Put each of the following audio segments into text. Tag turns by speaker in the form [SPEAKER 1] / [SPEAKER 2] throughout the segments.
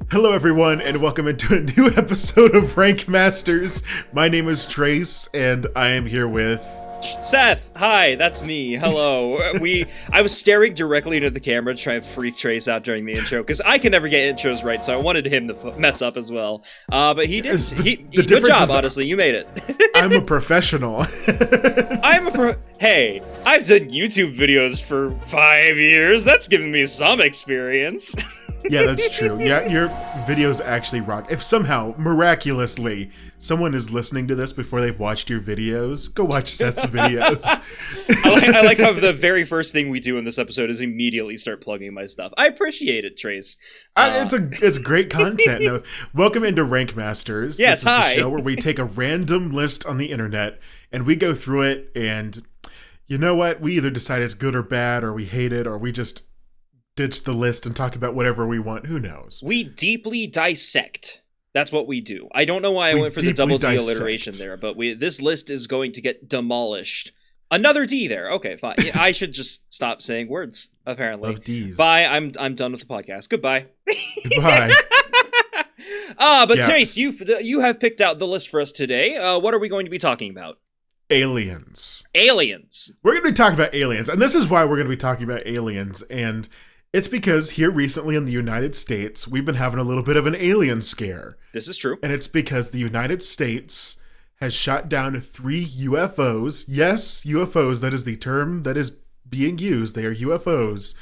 [SPEAKER 1] Hello, everyone, and welcome into a new episode of Rank Masters. My name is Trace, and I am here with
[SPEAKER 2] Seth. Hi, that's me. Hello. I was staring directly into the camera to try and freak Trace out during the intro because I can never get intros right, so I wanted him to mess up as well. But he did. Good job, honestly. You made it.
[SPEAKER 1] I'm a professional.
[SPEAKER 2] Hey, I've done YouTube videos for 5 years. That's given me some experience.
[SPEAKER 1] Yeah, that's true. Yeah, your videos actually rock. If somehow, miraculously, someone is listening to this before they've watched your videos, go watch Seth's videos.
[SPEAKER 2] I like how the very first thing we do in this episode is immediately start plugging my stuff. I appreciate it, Trace.
[SPEAKER 1] It's great content. No, welcome into Rank Masters.
[SPEAKER 2] Yes,
[SPEAKER 1] this is
[SPEAKER 2] hi.
[SPEAKER 1] the show where we take a random list on the internet and we go through it, and you know what? We either decide it's good or bad, or we hate it, or we just ditch the list and talk about whatever we want. Who knows?
[SPEAKER 2] We deeply dissect. That's what we do. I don't know why I went for the double D alliteration there, but this list is going to get demolished. Another D there. Okay, fine. I should just stop saying words, apparently.
[SPEAKER 1] Love Ds.
[SPEAKER 2] Bye. I'm done with the podcast. Goodbye.
[SPEAKER 1] Goodbye.
[SPEAKER 2] But Trace, you have picked out the list for us today. What are we going to be talking about?
[SPEAKER 1] Aliens.
[SPEAKER 2] Aliens.
[SPEAKER 1] We're going to be talking about aliens, and this is why we're going to be talking about aliens, and it's because here recently in the United States, we've been having a little bit of an alien scare.
[SPEAKER 2] This is true.
[SPEAKER 1] And it's because the United States has shot down 3 UFOs. Yes, UFOs, that is the term that is being used. They are UFOs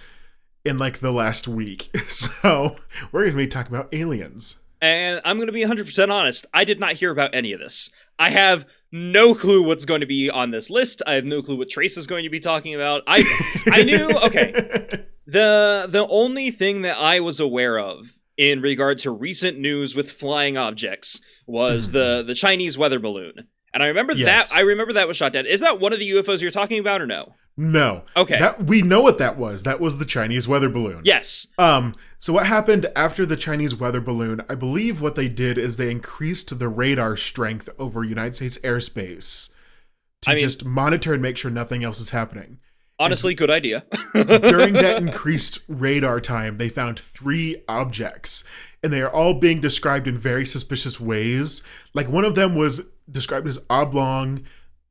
[SPEAKER 1] in like the last week. So we're going to be talking about aliens.
[SPEAKER 2] And I'm going to be 100% honest. I did not hear about any of this. I have no clue what's going to be on this list. I have no clue what Trace is going to be talking about. I knew, okay. The only thing that I was aware of in regard to recent news with flying objects was the Chinese weather balloon. And I remember that was shot down. Is that one of the UFOs you're talking about or no?
[SPEAKER 1] No.
[SPEAKER 2] Okay.
[SPEAKER 1] We know what that was. That was the Chinese weather balloon.
[SPEAKER 2] Yes.
[SPEAKER 1] So what happened after the Chinese weather balloon, I believe what they did is they increased the radar strength over United States airspace to just monitor and make sure nothing else is happening.
[SPEAKER 2] Honestly, good idea.
[SPEAKER 1] During that increased radar time, they found 3 objects, and they are all being described in very suspicious ways. Like, one of them was described as oblong,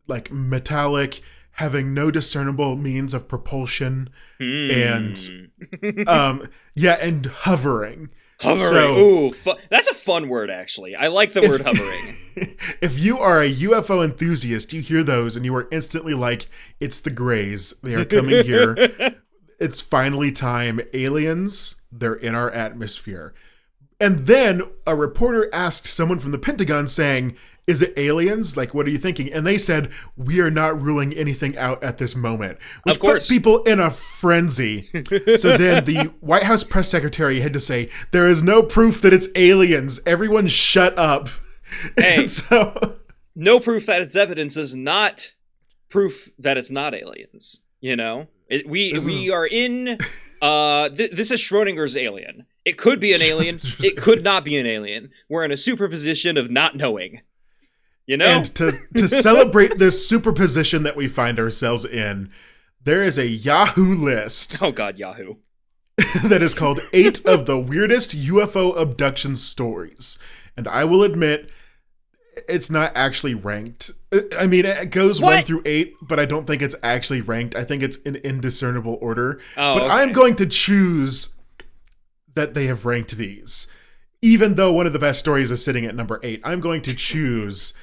[SPEAKER 1] like metallic, having no discernible means of propulsion, and and hovering.
[SPEAKER 2] Hovering. That's a fun word, actually. I like the word hovering.
[SPEAKER 1] If you are a UFO enthusiast, you hear those and you are instantly like, it's the Greys. They are coming here. It's finally time. Aliens, they're in our atmosphere. And then a reporter asked someone from the Pentagon saying, is it aliens? Like, what are you thinking? And they said, we are not ruling anything out at this moment. Which put people in a frenzy. So then the White House press secretary had to say, there is no proof that it's aliens. Everyone shut up.
[SPEAKER 2] Hey, no proof that it's evidence is not proof that it's not aliens. You know? We are in... this is Schrodinger's alien. It could be an alien. It could not be an alien. We're in a superposition of not knowing. You know?
[SPEAKER 1] And to celebrate this superposition that we find ourselves in, there is a Yahoo list.
[SPEAKER 2] Oh God, Yahoo.
[SPEAKER 1] That is called 8 of the weirdest UFO abduction stories. And I will admit, it's not actually ranked. I mean, it goes 1 through 8, but I don't think it's actually ranked. I think it's in indiscernible order. But I'm going to choose that they have ranked these. Even though one of the best stories is sitting at number 8, I'm going to choose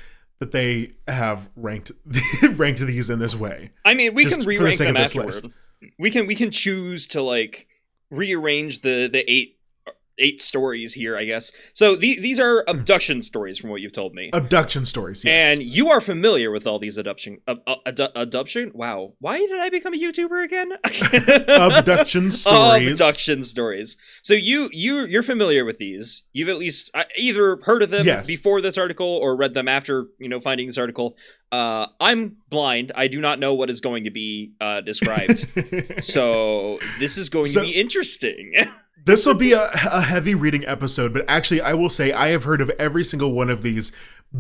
[SPEAKER 1] that they have ranked these in this way.
[SPEAKER 2] I mean, we can re-rank them afterwards. We can choose to like rearrange the eight stories here, I guess. So these are abduction stories from what you've told me.
[SPEAKER 1] Abduction stories, yes.
[SPEAKER 2] And you are familiar with all these abduction? Wow. Why did I become a YouTuber again?
[SPEAKER 1] Abduction stories.
[SPEAKER 2] Abduction stories. So you're familiar with these. You've at least either heard of them before this article or read them after, finding this article. I'm blind. I do not know what is going to be described. So this is going to be interesting.
[SPEAKER 1] This will be a heavy reading episode, but actually I will say I have heard of every single one of these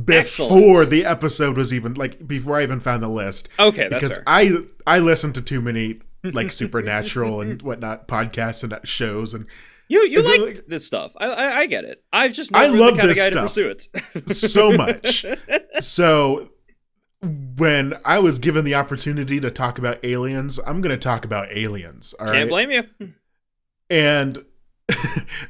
[SPEAKER 1] before the episode was even, before I even found the list.
[SPEAKER 2] Okay, that's
[SPEAKER 1] because
[SPEAKER 2] fair.
[SPEAKER 1] I listen to too many, supernatural and whatnot podcasts and shows, and
[SPEAKER 2] You like this stuff. I get it. I've just never
[SPEAKER 1] love
[SPEAKER 2] been the kind of
[SPEAKER 1] this
[SPEAKER 2] guy
[SPEAKER 1] stuff
[SPEAKER 2] to pursue it.
[SPEAKER 1] so much. So when I was given the opportunity to talk about aliens, I'm going to talk about aliens. All right.
[SPEAKER 2] Can't blame you.
[SPEAKER 1] And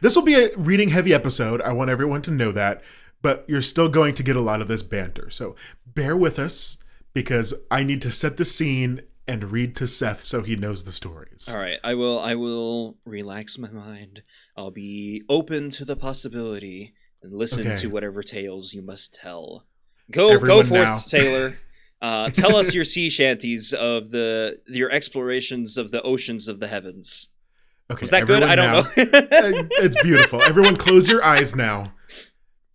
[SPEAKER 1] this will be a reading heavy episode. I want everyone to know that, but you're still going to get a lot of this banter. So bear with us because I need to set the scene and read to Seth so he knows the stories.
[SPEAKER 2] All right, I will relax my mind. I'll be open to the possibility and listen to whatever tales you must tell. Go forth,
[SPEAKER 1] now.
[SPEAKER 2] sailor. Tell us your sea shanties of your explorations of the oceans of the heavens.
[SPEAKER 1] Okay,
[SPEAKER 2] was that good? I don't know.
[SPEAKER 1] It's beautiful. Everyone close your eyes now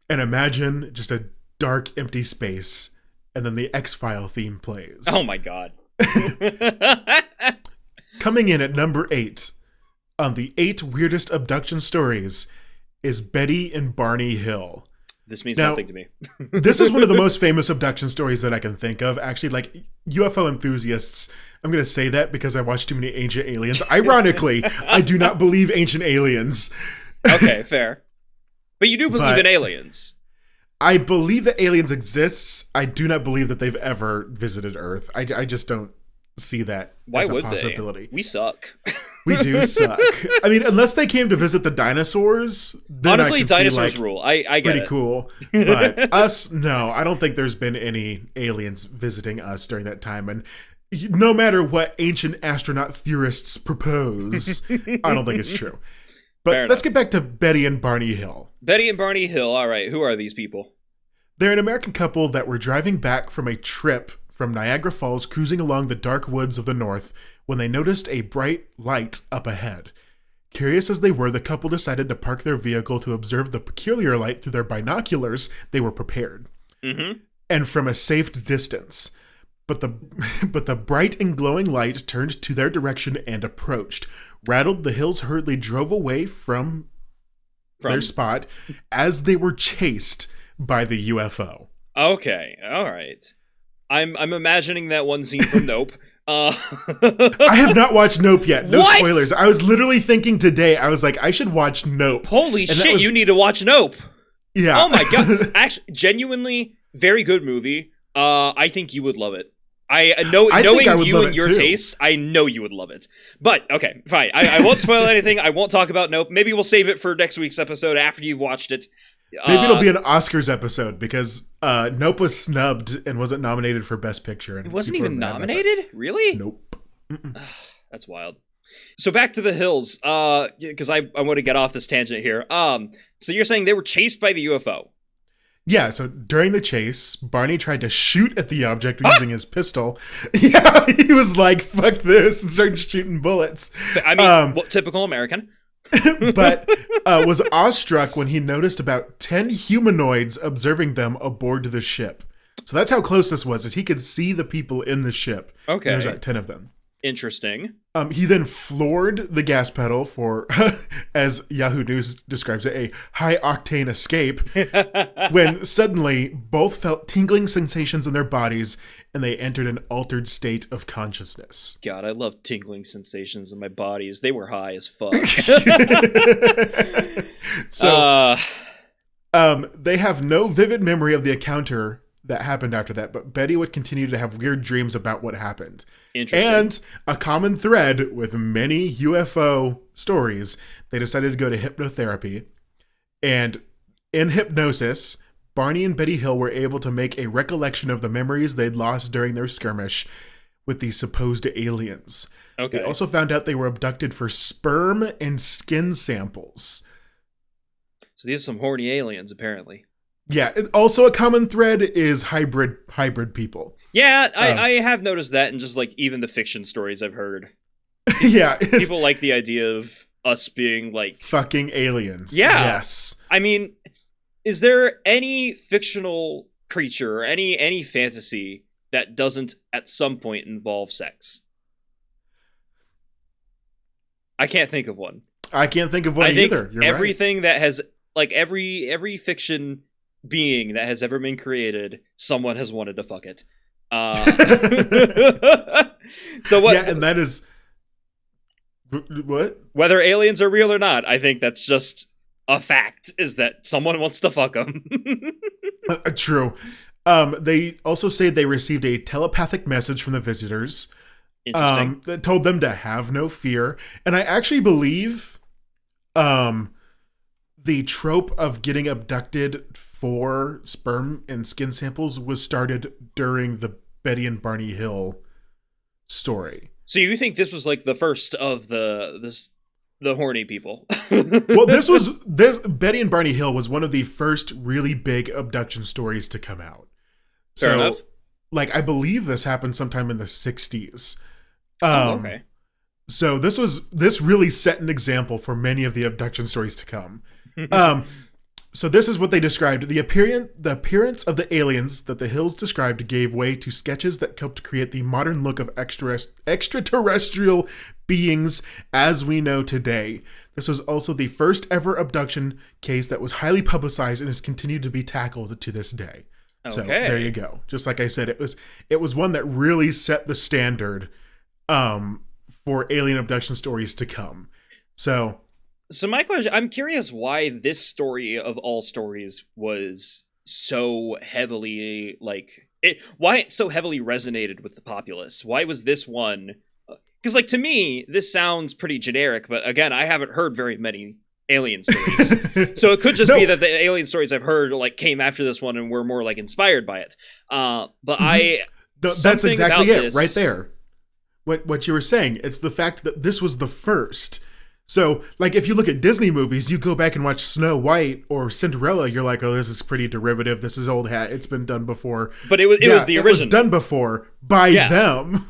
[SPEAKER 1] and imagine just a dark, empty space, and then the X-File theme plays.
[SPEAKER 2] Oh my god.
[SPEAKER 1] Coming in at number 8 on the 8 weirdest abduction stories is Betty and Barney Hill.
[SPEAKER 2] This means nothing to me.
[SPEAKER 1] This is one of the most famous abduction stories that I can think of. Actually, like UFO enthusiasts, I'm going to say that because I watched too many Ancient Aliens. Ironically, I do not believe Ancient Aliens.
[SPEAKER 2] Okay, fair. But you do believe in aliens.
[SPEAKER 1] I believe that aliens exist. I do not believe that they've ever visited Earth. I just don't see that as a possibility.
[SPEAKER 2] We suck.
[SPEAKER 1] We do suck. I mean, unless they came to visit the dinosaurs. Then
[SPEAKER 2] honestly,
[SPEAKER 1] I can
[SPEAKER 2] dinosaurs
[SPEAKER 1] see, like,
[SPEAKER 2] rule. I get
[SPEAKER 1] pretty
[SPEAKER 2] it.
[SPEAKER 1] cool. But us, no. I don't think there's been any aliens visiting us during that time. And no matter what ancient astronaut theorists propose, I don't think it's true. But let's get back to Betty and Barney Hill.
[SPEAKER 2] Betty and Barney Hill. All right. Who are these people?
[SPEAKER 1] They're an American couple that were driving back from a trip from Niagara Falls, cruising along the dark woods of the north when they noticed a bright light up ahead. Curious as they were, the couple decided to park their vehicle to observe the peculiar light through their binoculars. They were prepared.
[SPEAKER 2] Mm-hmm.
[SPEAKER 1] And from a safe distance. But the bright and glowing light turned to their direction and approached. Rattled, the Hills hurriedly drove away from their spot as they were chased by the UFO.
[SPEAKER 2] Okay, all right. I'm imagining that one scene from Nope.
[SPEAKER 1] I have not watched Nope yet. No spoilers. I was literally thinking today, I was like, I should watch Nope.
[SPEAKER 2] Holy shit, you need to watch Nope.
[SPEAKER 1] Yeah.
[SPEAKER 2] Oh my god. Actually, genuinely, very good movie. I think you would love it. Knowing you and your tastes, I know you would love it. But, okay, fine. I won't spoil anything. I won't talk about Nope. Maybe we'll save it for next week's episode after you've watched it.
[SPEAKER 1] Maybe it'll be an Oscars episode because Nope was snubbed and wasn't nominated for Best Picture. And
[SPEAKER 2] it wasn't even nominated? Really?
[SPEAKER 1] Nope.
[SPEAKER 2] That's wild. So back to the Hills, because I want to get off this tangent here. So you're saying they were chased by the UFO?
[SPEAKER 1] Yeah, so during the chase, Barney tried to shoot at the object using his pistol. Yeah, he was like, fuck this, and started shooting bullets.
[SPEAKER 2] I mean, typical American.
[SPEAKER 1] But was awestruck when he noticed about 10 humanoids observing them aboard the ship. So that's how close this was, is he could see the people in the ship.
[SPEAKER 2] Okay.
[SPEAKER 1] There's like 10 of them.
[SPEAKER 2] Interesting.
[SPEAKER 1] He then floored the gas pedal for, as Yahoo News describes it, a high-octane escape, when suddenly both felt tingling sensations in their bodies and they entered an altered state of consciousness.
[SPEAKER 2] God, I love tingling sensations in my bodies. They were high as fuck.
[SPEAKER 1] So, they have no vivid memory of the encounter that happened after that, but Betty would continue to have weird dreams about what happened.
[SPEAKER 2] Interesting.
[SPEAKER 1] And a common thread with many UFO stories, they decided to go to hypnotherapy. And in hypnosis, Barney and Betty Hill were able to make a recollection of the memories they'd lost during their skirmish with these supposed aliens.
[SPEAKER 2] Okay.
[SPEAKER 1] They also found out they were abducted for sperm and skin samples.
[SPEAKER 2] So these are some horny aliens, apparently.
[SPEAKER 1] Yeah. Also, a common thread is hybrid people.
[SPEAKER 2] Yeah, I have noticed that in just like even the fiction stories I've heard.
[SPEAKER 1] Yeah.
[SPEAKER 2] People like the idea of us being like
[SPEAKER 1] fucking aliens.
[SPEAKER 2] Yeah.
[SPEAKER 1] Yes.
[SPEAKER 2] I mean, is there any fictional creature or any fantasy that doesn't at some point involve sex? I can't think of one.
[SPEAKER 1] I can't think of one either. You're
[SPEAKER 2] everything that has like every fiction being that has ever been created, someone has wanted to fuck it. So what?
[SPEAKER 1] Yeah, and that is What?
[SPEAKER 2] Whether aliens are real or not, I think that's just a fact, is that someone wants to fuck them.
[SPEAKER 1] True. They also say they received a telepathic message from the visitors.
[SPEAKER 2] Interesting.
[SPEAKER 1] That told them to have no fear. And I actually believe the trope of getting abducted for sperm and skin samples was started during the Betty and Barney Hill story.
[SPEAKER 2] So you think this was like the first of the horny people?
[SPEAKER 1] Well, this Betty and Barney Hill was one of the first really big abduction stories to come out.
[SPEAKER 2] Fair enough.
[SPEAKER 1] Like, I believe this happened sometime in the 60s.
[SPEAKER 2] Okay.
[SPEAKER 1] So this really set an example for many of the abduction stories to come. So this is what they described. The appearance of the aliens that the Hills described gave way to sketches that helped create the modern look of extraterrestrial beings as we know today. This was also the first ever abduction case that was highly publicized and has continued to be tackled to this day.
[SPEAKER 2] Okay.
[SPEAKER 1] So there you go. Just like I said, it was one that really set the standard for alien abduction stories to come. So
[SPEAKER 2] my question, I'm curious why this story of all stories was so heavily why it so heavily resonated with the populace. Why was this one? Because to me, this sounds pretty generic, but again, I haven't heard very many alien stories. So it could just be that the alien stories I've heard came after this one and were more inspired by it. But
[SPEAKER 1] that's exactly it right there. What you were saying, it's the fact that this was the first. So, if you look at Disney movies, you go back and watch Snow White or Cinderella, you're like, oh, this is pretty derivative. This is old hat. It's been done before.
[SPEAKER 2] But it was the original. It was
[SPEAKER 1] done before by them.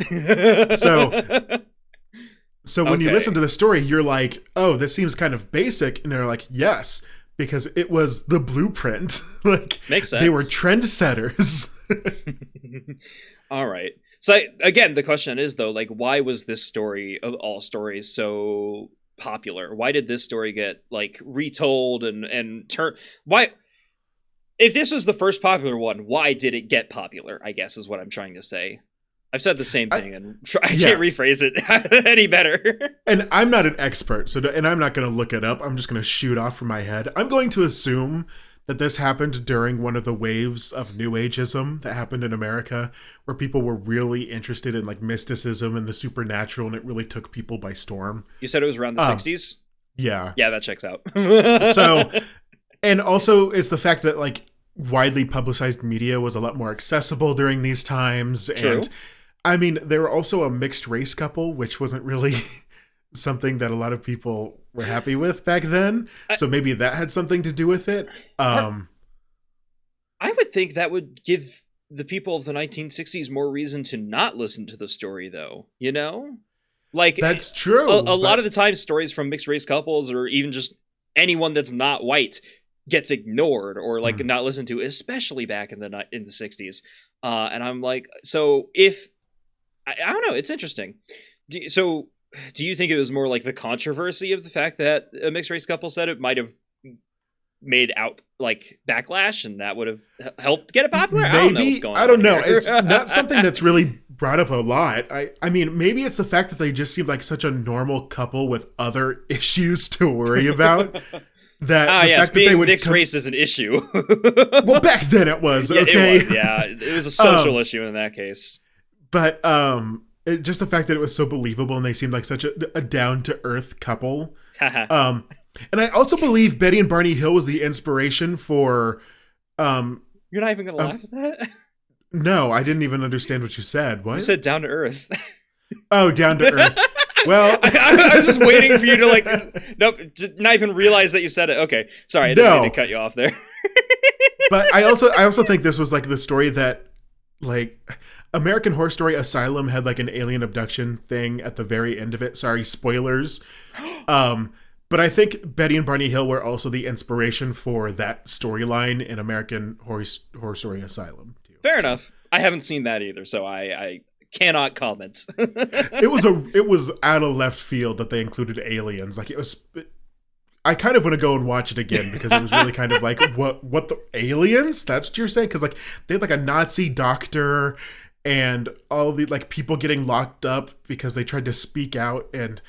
[SPEAKER 1] So when you listen to the story, you're like, oh, this seems kind of basic. And they're like, yes, because it was the blueprint.
[SPEAKER 2] Makes sense.
[SPEAKER 1] They were trendsetters.
[SPEAKER 2] All right. So again, the question is though, why was this story of all stories so popular? Why did this story get retold and turn? Why, if this was the first popular one, why did it get popular? I guess is what I'm trying to say. I've said the same thing and I can't rephrase it any better. And
[SPEAKER 1] I'm not an expert, and I'm not going to look it up. I'm just going to shoot off from my head. I'm going to assume that this happened during one of the waves of New Ageism that happened in America, where people were really interested in mysticism and the supernatural, and it really took people by storm.
[SPEAKER 2] You said it was around the 60s?
[SPEAKER 1] Yeah.
[SPEAKER 2] Yeah, that checks out.
[SPEAKER 1] So, and also it's the fact that widely publicized media was a lot more accessible during these times.
[SPEAKER 2] True.
[SPEAKER 1] And I mean, they were also a mixed race couple, which wasn't really something that a lot of people were happy with back then. So maybe that had something to do with it.
[SPEAKER 2] I would think that would give the people of the 1960s more reason to not listen to the story, though. You know?
[SPEAKER 1] That's true.
[SPEAKER 2] A lot of the time, stories from mixed race couples or even just anyone that's not white gets ignored or not listened to, especially back in the 60s. And I'm so if I don't know, it's interesting. Do you think it was more the controversy of the fact that a mixed race couple said it might have made out backlash and that would have helped get it popular?
[SPEAKER 1] Maybe.
[SPEAKER 2] I don't know what's going on.
[SPEAKER 1] I don't know.
[SPEAKER 2] Here.
[SPEAKER 1] It's not something that's really brought up a lot. I mean, maybe it's the fact that they just seem like such a normal couple with other issues to worry about. That
[SPEAKER 2] yes,
[SPEAKER 1] fact
[SPEAKER 2] being
[SPEAKER 1] that they would
[SPEAKER 2] mixed race is an issue.
[SPEAKER 1] Well, back then it was. Okay,
[SPEAKER 2] it was a social issue in that case.
[SPEAKER 1] But just the fact that it was so believable and they seemed like such a down-to-earth couple. And I also believe Betty and Barney Hill was the inspiration for...
[SPEAKER 2] You're not even going to laugh at that?
[SPEAKER 1] No, I didn't even understand what you said. What?
[SPEAKER 2] You said down to earth.
[SPEAKER 1] Oh, down to earth. Well...
[SPEAKER 2] I was just waiting for you to nope, not even realize that you said it. Okay, sorry, I didn't mean to cut you off there.
[SPEAKER 1] But I also think this was the story that American Horror Story Asylum had an alien abduction thing at the very end of it. Sorry, spoilers. But I think Betty and Barney Hill were also the inspiration for that storyline in American Horror Story Asylum too.
[SPEAKER 2] Fair enough. I haven't seen that either, so I cannot comment.
[SPEAKER 1] It was out of left field that they included aliens. I kind of want to go and watch it again because it was really kind of what the aliens? That's what you're saying? Because they had a Nazi doctor and all the people getting locked up because they tried to speak out, and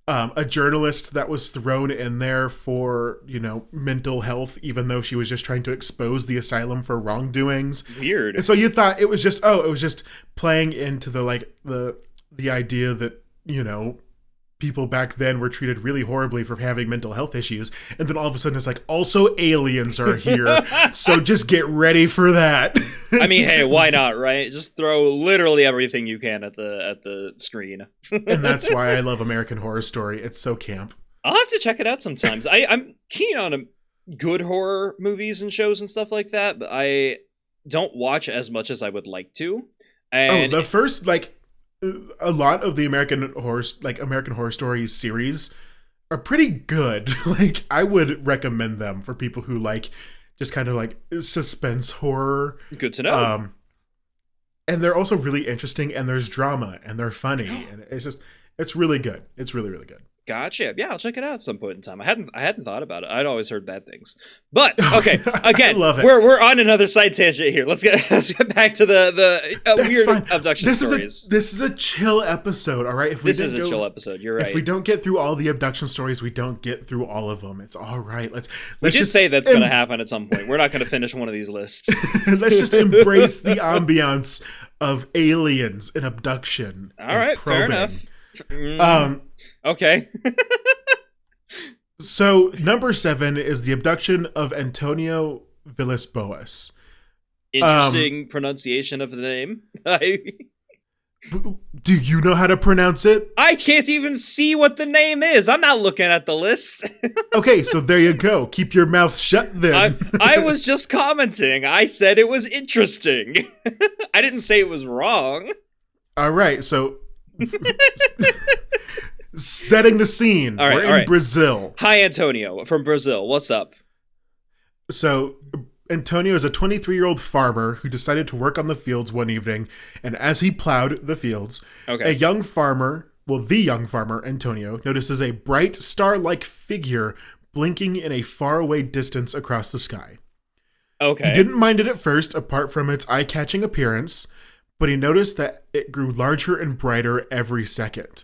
[SPEAKER 1] a journalist that was thrown in there for, mental health, even though she was just trying to expose the asylum for wrongdoings.
[SPEAKER 2] Weird.
[SPEAKER 1] And so you thought it was just playing into the idea that, people back then were treated really horribly for having mental health issues. And then all of a sudden it's like, also aliens are here. So just get ready for that.
[SPEAKER 2] I mean, hey, why not, right? Just throw literally everything you can at the screen.
[SPEAKER 1] And that's why I love American Horror Story. It's so camp.
[SPEAKER 2] I'll have to check it out sometimes. I'm keen on good horror movies and shows and stuff like that, but I don't watch as much as I would like to. And
[SPEAKER 1] the first, a lot of the American Horror Story series are pretty good. I would recommend them for people who just kind of suspense horror.
[SPEAKER 2] Good to know.
[SPEAKER 1] And they're also really interesting, and there's drama, and they're funny, and it's really good. It's really, really good.
[SPEAKER 2] Gotcha. Yeah, I'll check it out at some point in time. I hadn't thought about it. I'd always heard bad things. But okay, again,
[SPEAKER 1] I love it.
[SPEAKER 2] We're on another side tangent here. Let's get back to the weird
[SPEAKER 1] fine.
[SPEAKER 2] abduction stories.
[SPEAKER 1] This is a chill episode, all right?
[SPEAKER 2] This is a chill episode. You're right.
[SPEAKER 1] If we don't get through all the abduction stories, we don't get through all of them. It's all right. Let's
[SPEAKER 2] just say that's going to happen at some point. We're not going to finish one of these lists.
[SPEAKER 1] Let's just embrace the ambiance of aliens and abduction.
[SPEAKER 2] All right,
[SPEAKER 1] probing.
[SPEAKER 2] fair enough. Okay.
[SPEAKER 1] So number 7 is the abduction of Antonio Villas-Boas.
[SPEAKER 2] Interesting pronunciation of the name.
[SPEAKER 1] Do you know how to pronounce it?
[SPEAKER 2] I can't even see what the name is. I'm not looking at the list.
[SPEAKER 1] Okay, so there you go. Keep your mouth shut then.
[SPEAKER 2] I was just commenting. I said it was interesting. I didn't say it was wrong.
[SPEAKER 1] All right, so setting the scene. We're in Brazil.
[SPEAKER 2] Hi, Antonio from Brazil. What's up?
[SPEAKER 1] So Antonio is a 23-year-old farmer who decided to work on the fields one evening, and as he plowed the fields, the young farmer, Antonio, notices a bright star-like figure blinking in a faraway distance across the sky.
[SPEAKER 2] Okay.
[SPEAKER 1] He didn't mind it at first, apart from its eye-catching appearance, but he noticed that it grew larger and brighter every second.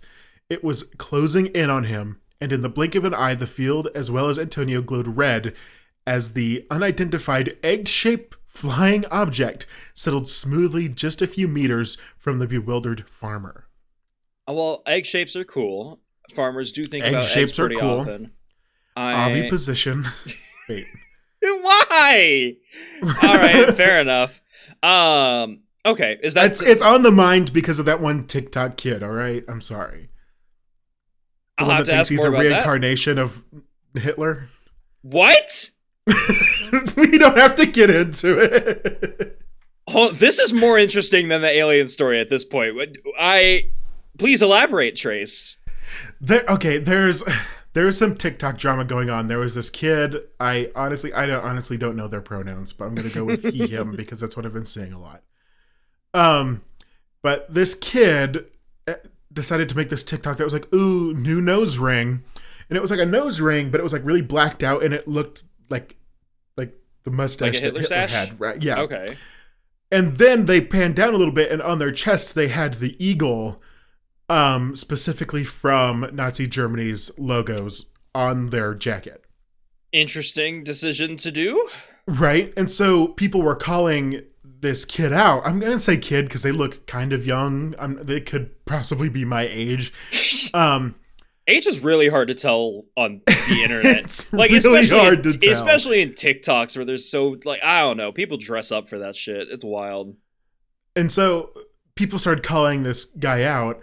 [SPEAKER 1] It was closing in on him, and in the blink of an eye, the field as well as Antonio glowed red as the unidentified egg-shaped flying object settled smoothly just a few meters from the bewildered farmer.
[SPEAKER 2] Well, egg shapes are cool. Farmers do think about eggs pretty often.
[SPEAKER 1] Oviposition. Wait.
[SPEAKER 2] Why? All right, fair enough. Okay, is that
[SPEAKER 1] it's on the mind because of that one TikTok kid? All right, I'm sorry.
[SPEAKER 2] I'll have to ask more about that.
[SPEAKER 1] He's a reincarnation of Hitler.
[SPEAKER 2] What?
[SPEAKER 1] We don't have to get into it.
[SPEAKER 2] Oh, this is more interesting than the alien story at this point. Please elaborate, Trace.
[SPEAKER 1] There's some TikTok drama going on. There was this kid. I honestly don't know their pronouns, but I'm gonna go with he, him because that's what I've been saying a lot. But this kid decided to make this TikTok that was like, ooh, new nose ring. And it was like a nose ring, but it was like really blacked out, and it looked like the mustache
[SPEAKER 2] like a Hitler
[SPEAKER 1] that Hitler
[SPEAKER 2] stash
[SPEAKER 1] had, right? Yeah.
[SPEAKER 2] Okay.
[SPEAKER 1] And then they panned down a little bit, and on their chest they had the eagle, specifically from Nazi Germany's logos on their jacket.
[SPEAKER 2] Interesting decision to do.
[SPEAKER 1] Right? And so people were calling this kid out. I'm going to say kid because they look kind of young. They could possibly be my age.
[SPEAKER 2] Age is really hard to tell on the internet.
[SPEAKER 1] It's really hard to tell.
[SPEAKER 2] Especially in TikToks where there's so, I don't know, people dress up for that shit. It's wild.
[SPEAKER 1] And so people started calling this guy out,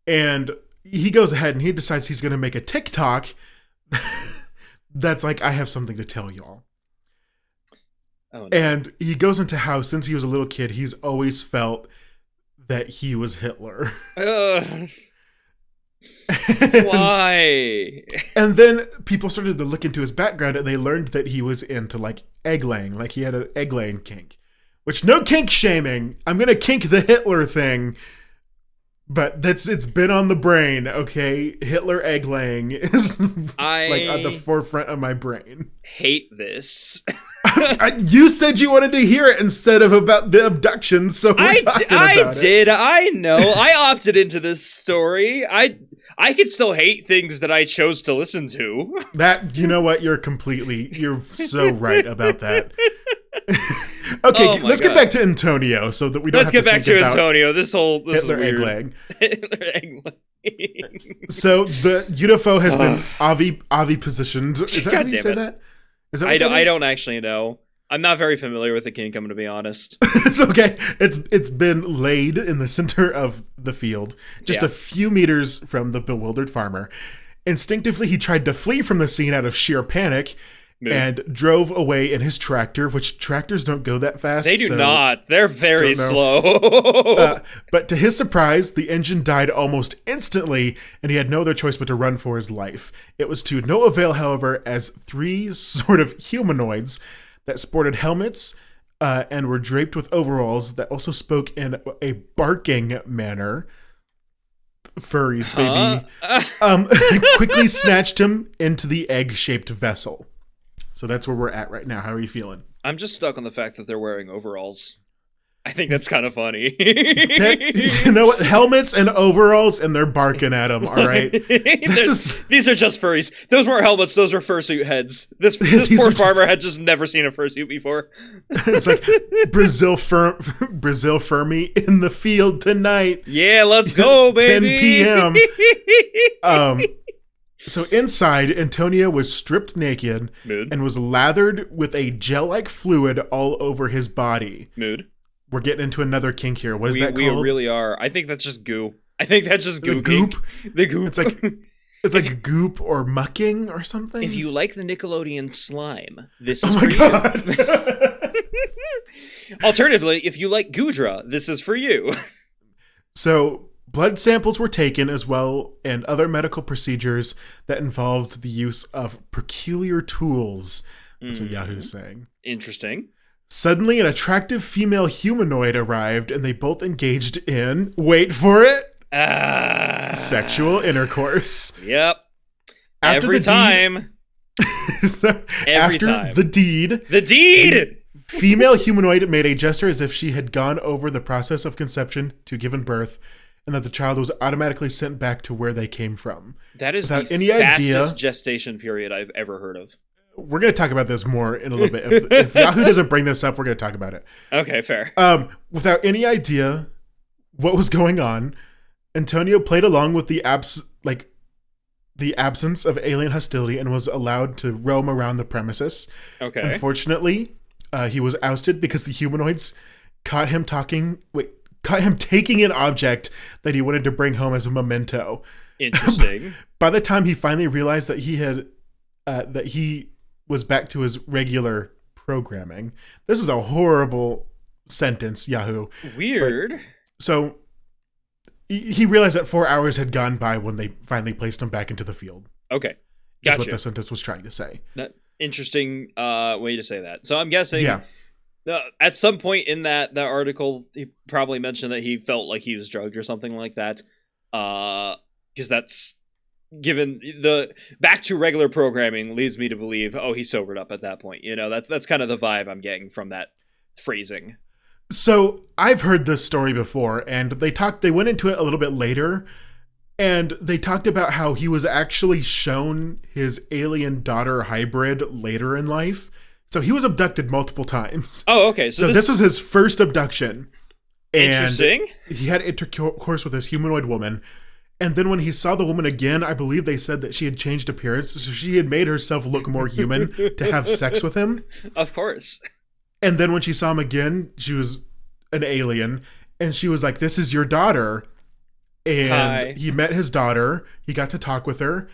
[SPEAKER 1] and he goes ahead and he decides he's going to make a TikTok that's like, I have something to tell y'all.
[SPEAKER 2] Oh, no.
[SPEAKER 1] And he goes into how, since he was a little kid, he's always felt that he was Hitler.
[SPEAKER 2] Why?
[SPEAKER 1] And then people started to look into his background, and they learned that he was into egg laying. Like he had an egg laying kink. Which, no kink shaming. I'm gonna kink the Hitler thing. But it's been on the brain, okay? Hitler egg laying is on the forefront of my brain.
[SPEAKER 2] Hate this.
[SPEAKER 1] You said you wanted to hear it instead of about the abduction, so I
[SPEAKER 2] did. I know. I opted into this story. I I could still hate things that I chose to listen to.
[SPEAKER 1] That, you know what? You're so right about that. Okay, let's get back to Antonio so that we don't
[SPEAKER 2] Let's
[SPEAKER 1] have
[SPEAKER 2] get back to Antonio. This
[SPEAKER 1] Hitler
[SPEAKER 2] is weird.
[SPEAKER 1] Eggleg. So the UFO has been Avi positioned. Is that how you say that? Is that what
[SPEAKER 2] I don't actually know. I'm not very familiar with the kingdom, to be honest.
[SPEAKER 1] It's okay. It's been laid in the center of the field, just a few meters from the bewildered farmer. Instinctively, he tried to flee from the scene out of sheer panic and drove away in his tractor, which tractors don't go that fast.
[SPEAKER 2] They do not. They're very slow.
[SPEAKER 1] But to his surprise, the engine died almost instantly, and he had no other choice but to run for his life. It was to no avail, however, as 3 sort of humanoids that sported helmets and were draped with overalls that also spoke in a barking manner. Furries, baby. Quickly snatched him into the egg-shaped vessel. So that's where we're at right now. How are you feeling?
[SPEAKER 2] I'm just stuck on the fact that they're wearing overalls. I think that's kind of funny.
[SPEAKER 1] You know what? Helmets and overalls, and they're barking at them, all right?
[SPEAKER 2] These are just furries. Those weren't helmets. Those were fursuit heads. This poor farmer had just never seen a fursuit before.
[SPEAKER 1] It's like Brazil Fermi in the field tonight.
[SPEAKER 2] Yeah, let's go, baby.
[SPEAKER 1] 10 p.m. So inside, Antonio was stripped naked and was lathered with a gel-like fluid all over his body. We're getting into another kink here. What is that called?
[SPEAKER 2] We really are. I think that's just goo. I think that's just goo.
[SPEAKER 1] The goop?
[SPEAKER 2] The goop.
[SPEAKER 1] It's like goop or mucking or something.
[SPEAKER 2] If you like the Nickelodeon slime, this is for you. Alternatively, if you like Gudra, this is for you.
[SPEAKER 1] So blood samples were taken as well, and other medical procedures that involved the use of peculiar tools. That's what Yahoo's saying.
[SPEAKER 2] Interesting.
[SPEAKER 1] Suddenly, an attractive female humanoid arrived, and they both engaged in, wait for it, sexual intercourse.
[SPEAKER 2] Yep. Every time.
[SPEAKER 1] The deed, female humanoid made a gesture as if she had gone over the process of conception to giving birth, and that the child was automatically sent back to where they came from.
[SPEAKER 2] That is the fastest gestation period I've ever heard of.
[SPEAKER 1] We're going to talk about this more in a little bit. If Yahoo doesn't bring this up, we're going to talk about it.
[SPEAKER 2] Okay, fair.
[SPEAKER 1] Without any idea what was going on, Antonio played along with the absence of alien hostility and was allowed to roam around the premises.
[SPEAKER 2] Okay.
[SPEAKER 1] Unfortunately, he was ousted because the humanoids caught him taking an object that he wanted to bring home as a memento.
[SPEAKER 2] Interesting.
[SPEAKER 1] By the time he finally realized that he was back to his regular programming. This is a horrible sentence, Yahoo.
[SPEAKER 2] Weird.
[SPEAKER 1] But, so he realized that 4 hours had gone by when they finally placed him back into the field.
[SPEAKER 2] Okay. Gotcha.
[SPEAKER 1] That's what the sentence was trying to say.
[SPEAKER 2] Interesting way to say that. So I'm guessing at some point in that article, he probably mentioned that he felt like he was drugged or something like that. Because that's... Given the back to regular programming leads me to believe, he sobered up at that point. You know, that's kind of the vibe I'm getting from that phrasing.
[SPEAKER 1] So I've heard this story before, and they went into it a little bit later, and they talked about how he was actually shown his alien daughter hybrid later in life. So he was abducted multiple times.
[SPEAKER 2] Oh, okay.
[SPEAKER 1] So this was his first abduction. And
[SPEAKER 2] interesting.
[SPEAKER 1] He had intercourse with this humanoid woman. And then when he saw the woman again, I believe they said that she had changed appearance. So she had made herself look more human to have sex with him.
[SPEAKER 2] Of course.
[SPEAKER 1] And then when she saw him again, she was an alien. And she was like, "This is your daughter." And
[SPEAKER 2] Hi.
[SPEAKER 1] He met his daughter. He got to talk with her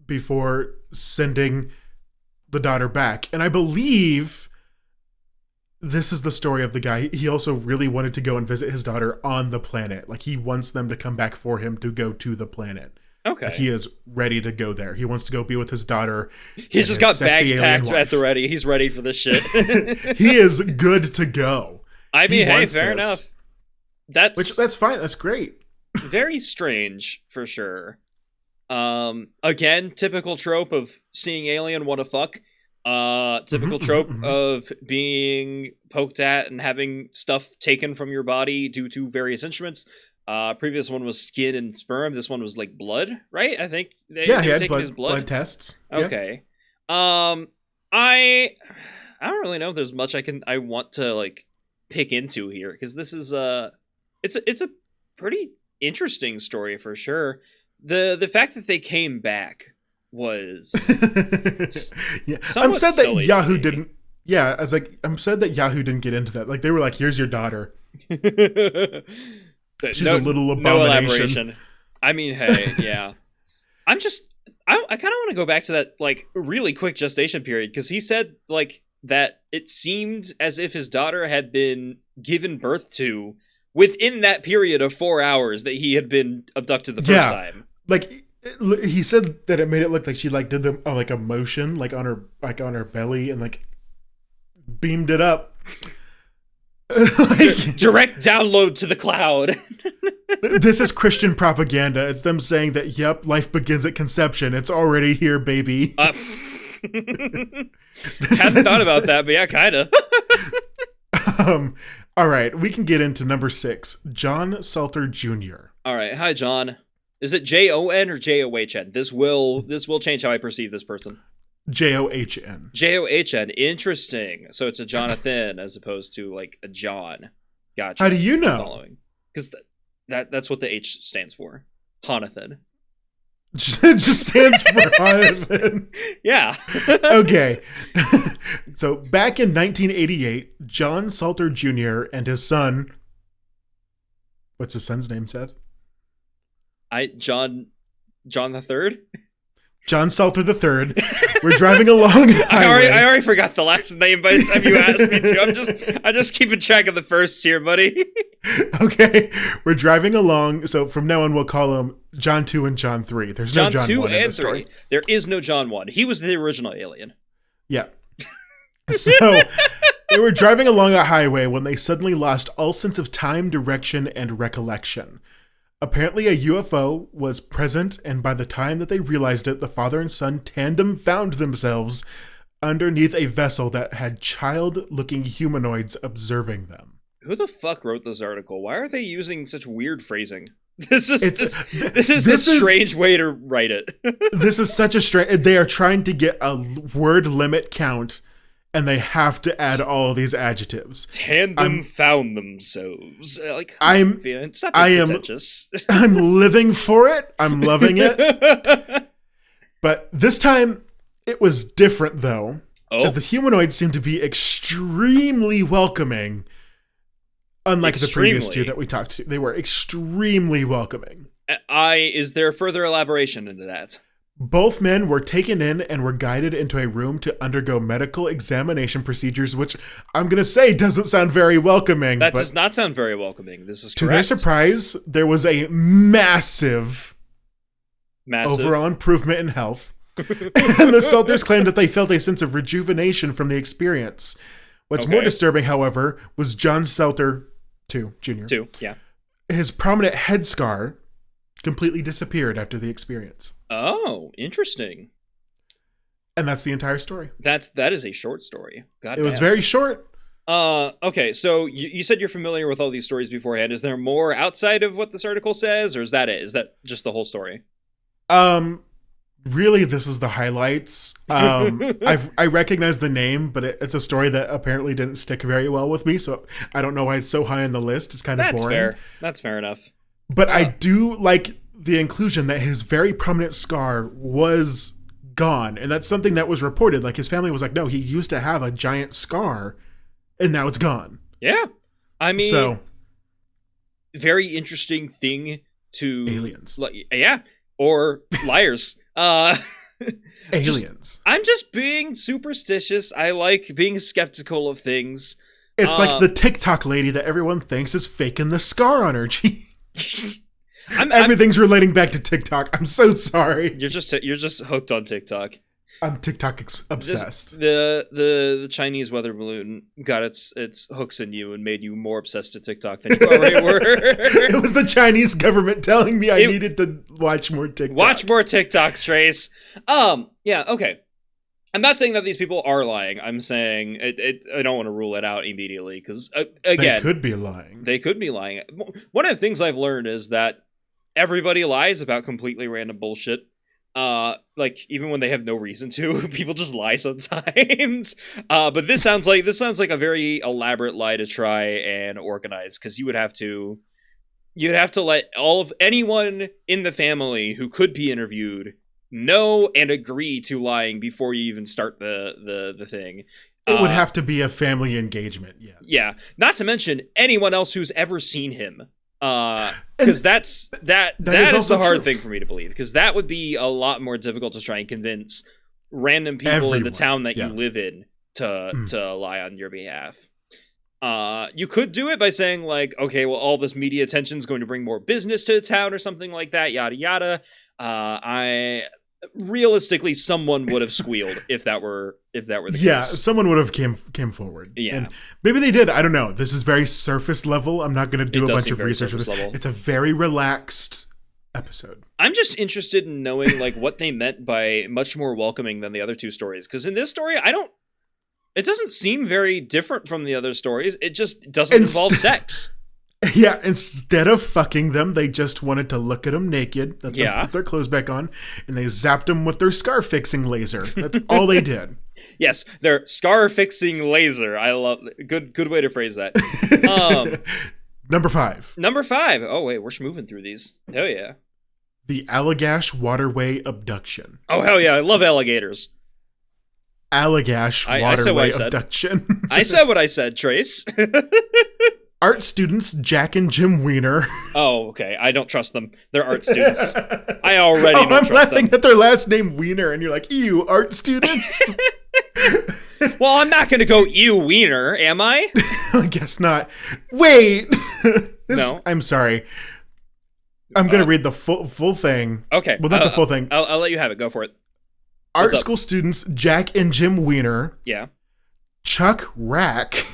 [SPEAKER 1] before sending the daughter back. And I believe this is the story of the guy. He also really wanted to go and visit his daughter on the planet. Like, he wants them to come back for him to go to the planet.
[SPEAKER 2] Okay.
[SPEAKER 1] Like, he is ready to go there. He wants to go be with his daughter.
[SPEAKER 2] He's just got bags packed at the ready. He's ready for this shit.
[SPEAKER 1] He is good to go.
[SPEAKER 2] I mean, hey, fair enough.
[SPEAKER 1] That's fine. That's great.
[SPEAKER 2] Very strange, for sure. Again, typical trope of seeing alien, wanna fuck. Typical trope of being poked at and having stuff taken from your body due to various instruments. Previous one was skin and sperm. This one was like blood, right? I think
[SPEAKER 1] he
[SPEAKER 2] were
[SPEAKER 1] had
[SPEAKER 2] taking his
[SPEAKER 1] blood tests.
[SPEAKER 2] Okay. I don't really know if there's much I want to like pick into here, because this is it's a pretty interesting story for sure. The fact that they came back was
[SPEAKER 1] yeah. I'm sad that Yahoo didn't. Yeah, I was like, I'm sad that Yahoo didn't get into that. Like, they were like, "Here's your daughter. She's a little abomination."
[SPEAKER 2] No elaboration. I mean, hey, yeah. I kind of want to go back to that like really quick gestation period, because he said like that it seemed as if his daughter had been given birth to within that period of 4 hours that he had been abducted the first time.
[SPEAKER 1] Like, he said that it made it look like she like did the like a motion like on her belly and like beamed it up.
[SPEAKER 2] Like, direct download to the cloud.
[SPEAKER 1] This is Christian propaganda. It's them saying that, yep, life begins at conception. It's already here, baby.
[SPEAKER 2] Hadn't thought about that, but yeah, kind of.
[SPEAKER 1] All right, we can get into number 6, John Salter Jr.
[SPEAKER 2] All right, hi, John. Is it Jon or John? This will change how I perceive this person.
[SPEAKER 1] John.
[SPEAKER 2] John. Interesting. So it's a Jonathan as opposed to like a John. Gotcha.
[SPEAKER 1] How do you know?
[SPEAKER 2] Because that's what the H stands for. Jonathan.
[SPEAKER 1] It just stands for Jonathan.
[SPEAKER 2] Yeah.
[SPEAKER 1] Okay. So back in 1988, John Salter Jr. and his son. What's his son's name, Seth?
[SPEAKER 2] John the Third.
[SPEAKER 1] John Salter III. We're driving along.
[SPEAKER 2] I already forgot the last name by the time you asked me to. I'm just keeping track of the first here, buddy.
[SPEAKER 1] Okay, we're driving along. So from now on, we'll call them John 2 and John 3. There's no John 2 1 and 3.
[SPEAKER 2] There is no John 1. He was the original alien.
[SPEAKER 1] Yeah. So they were driving along a highway when they suddenly lost all sense of time, direction, and recollection. Apparently a UFO was present, and by the time that they realized it, the father and son tandem found themselves underneath a vessel that had child-looking humanoids observing them.
[SPEAKER 2] Who the fuck wrote this article? Why are they using such weird phrasing? This is the strange way to write it.
[SPEAKER 1] This is such a strange... They are trying to get a word limit count, and they have to add all these adjectives.
[SPEAKER 2] Tandem found themselves.
[SPEAKER 1] I'm
[SPEAKER 2] pretentious.
[SPEAKER 1] I'm living for it. I'm loving it. But this time, it was different, though.
[SPEAKER 2] Oh.
[SPEAKER 1] As the humanoids seemed to be extremely welcoming. Unlike the previous two that we talked to. They were extremely welcoming.
[SPEAKER 2] Is there further elaboration into that?
[SPEAKER 1] Both men were taken in and were guided into a room to undergo medical examination procedures, which I'm going to say doesn't sound very welcoming.
[SPEAKER 2] That does not sound very welcoming. This is correct.
[SPEAKER 1] To their surprise, there was a massive overall improvement in health. And the Salters claimed that they felt a sense of rejuvenation from the experience. What's more disturbing, however, was John Salter Jr.
[SPEAKER 2] Yeah.
[SPEAKER 1] His prominent head scar completely disappeared after the experience.
[SPEAKER 2] Oh, interesting.
[SPEAKER 1] And that's the entire story.
[SPEAKER 2] That is a short story.
[SPEAKER 1] It was very short.
[SPEAKER 2] Okay, so you said you're familiar with all these stories beforehand. Is there more outside of what this article says, or is that it? Is that just the whole story?
[SPEAKER 1] Really, this is the highlights. I recognize the name, but it's a story that apparently didn't stick very well with me, so I don't know why it's so high on the list. It's kind of boring.
[SPEAKER 2] Fair. That's fair enough.
[SPEAKER 1] But I do like the inclusion that his very prominent scar was gone, and that's something that was reported. Like, his family was like, no, he used to have a giant scar, and now it's gone.
[SPEAKER 2] Yeah. I mean, very interesting thing to...
[SPEAKER 1] Aliens.
[SPEAKER 2] Yeah. Or liars.
[SPEAKER 1] Aliens.
[SPEAKER 2] I'm just being superstitious. I like being skeptical of things.
[SPEAKER 1] It's like the TikTok lady that everyone thinks is faking the scar on her cheek. Everything's relating back to TikTok. I'm so sorry.
[SPEAKER 2] You're just hooked on TikTok.
[SPEAKER 1] I'm TikTok obsessed.
[SPEAKER 2] The Chinese weather balloon got its hooks in you and made you more obsessed to TikTok than you already were.
[SPEAKER 1] It was the Chinese government telling me I needed to watch more TikTok.
[SPEAKER 2] Watch more TikToks, Trace. Yeah, okay. I'm not saying that these people are lying. I'm saying I don't want to rule it out immediately because, again,
[SPEAKER 1] they could be lying.
[SPEAKER 2] They could be lying. One of the things I've learned is that everybody lies about completely random bullshit. Like even when they have no reason to, people just lie sometimes. But this sounds like a very elaborate lie to try and organize, because you'd have to let anyone in the family who could be interviewed know and agree to lying before you even start the thing.
[SPEAKER 1] It would have to be a family engagement, yes.
[SPEAKER 2] Yeah. Not to mention anyone else who's ever seen him. Because that is the hard thing for me to believe, because that would be a lot more difficult to try and convince random people in the town that you live in to lie on your behalf. You could do it by saying, like, okay, well, all this media attention is going to bring more business to the town or something like that, yada yada. Realistically, someone would have squealed if that were the case.
[SPEAKER 1] Yeah, someone would have came forward.
[SPEAKER 2] Yeah,
[SPEAKER 1] and maybe they did. I don't know. This is very surface level. I'm not going to do a bunch of research with this.
[SPEAKER 2] Level.
[SPEAKER 1] It's a very relaxed episode.
[SPEAKER 2] I'm just interested in knowing, like, what they meant by much more welcoming than the other two stories. Because in this story, it doesn't seem very different from the other stories. It just doesn't involve sex.
[SPEAKER 1] Yeah, instead of fucking them, they just wanted to look at them naked, let them put their clothes back on, and they zapped them with their scar-fixing laser. That's all they did.
[SPEAKER 2] Yes, their scar-fixing laser. I love it. Good way to phrase that.
[SPEAKER 1] Number 5.
[SPEAKER 2] Oh, wait, we're moving through these. Oh, yeah.
[SPEAKER 1] The Allagash Waterway Abduction.
[SPEAKER 2] Oh, hell yeah, I love alligators.
[SPEAKER 1] Allagash Waterway Abduction.
[SPEAKER 2] I said what I said, Trace.
[SPEAKER 1] Art students Jack and Jim Wiener.
[SPEAKER 2] Oh, okay. I don't trust them. They're art students. I already don't trust them.
[SPEAKER 1] I'm laughing at their last name Wiener, and you're like, ew, art students?
[SPEAKER 2] Well, I'm not going to go ew Wiener, am I?
[SPEAKER 1] I guess not. Wait.
[SPEAKER 2] No.
[SPEAKER 1] I'm sorry. I'm going to read the full thing.
[SPEAKER 2] Okay.
[SPEAKER 1] Well, not the full thing.
[SPEAKER 2] I'll let you have it. Go for it.
[SPEAKER 1] Art school students Jack and Jim Wiener.
[SPEAKER 2] Yeah.
[SPEAKER 1] Chuck Rack.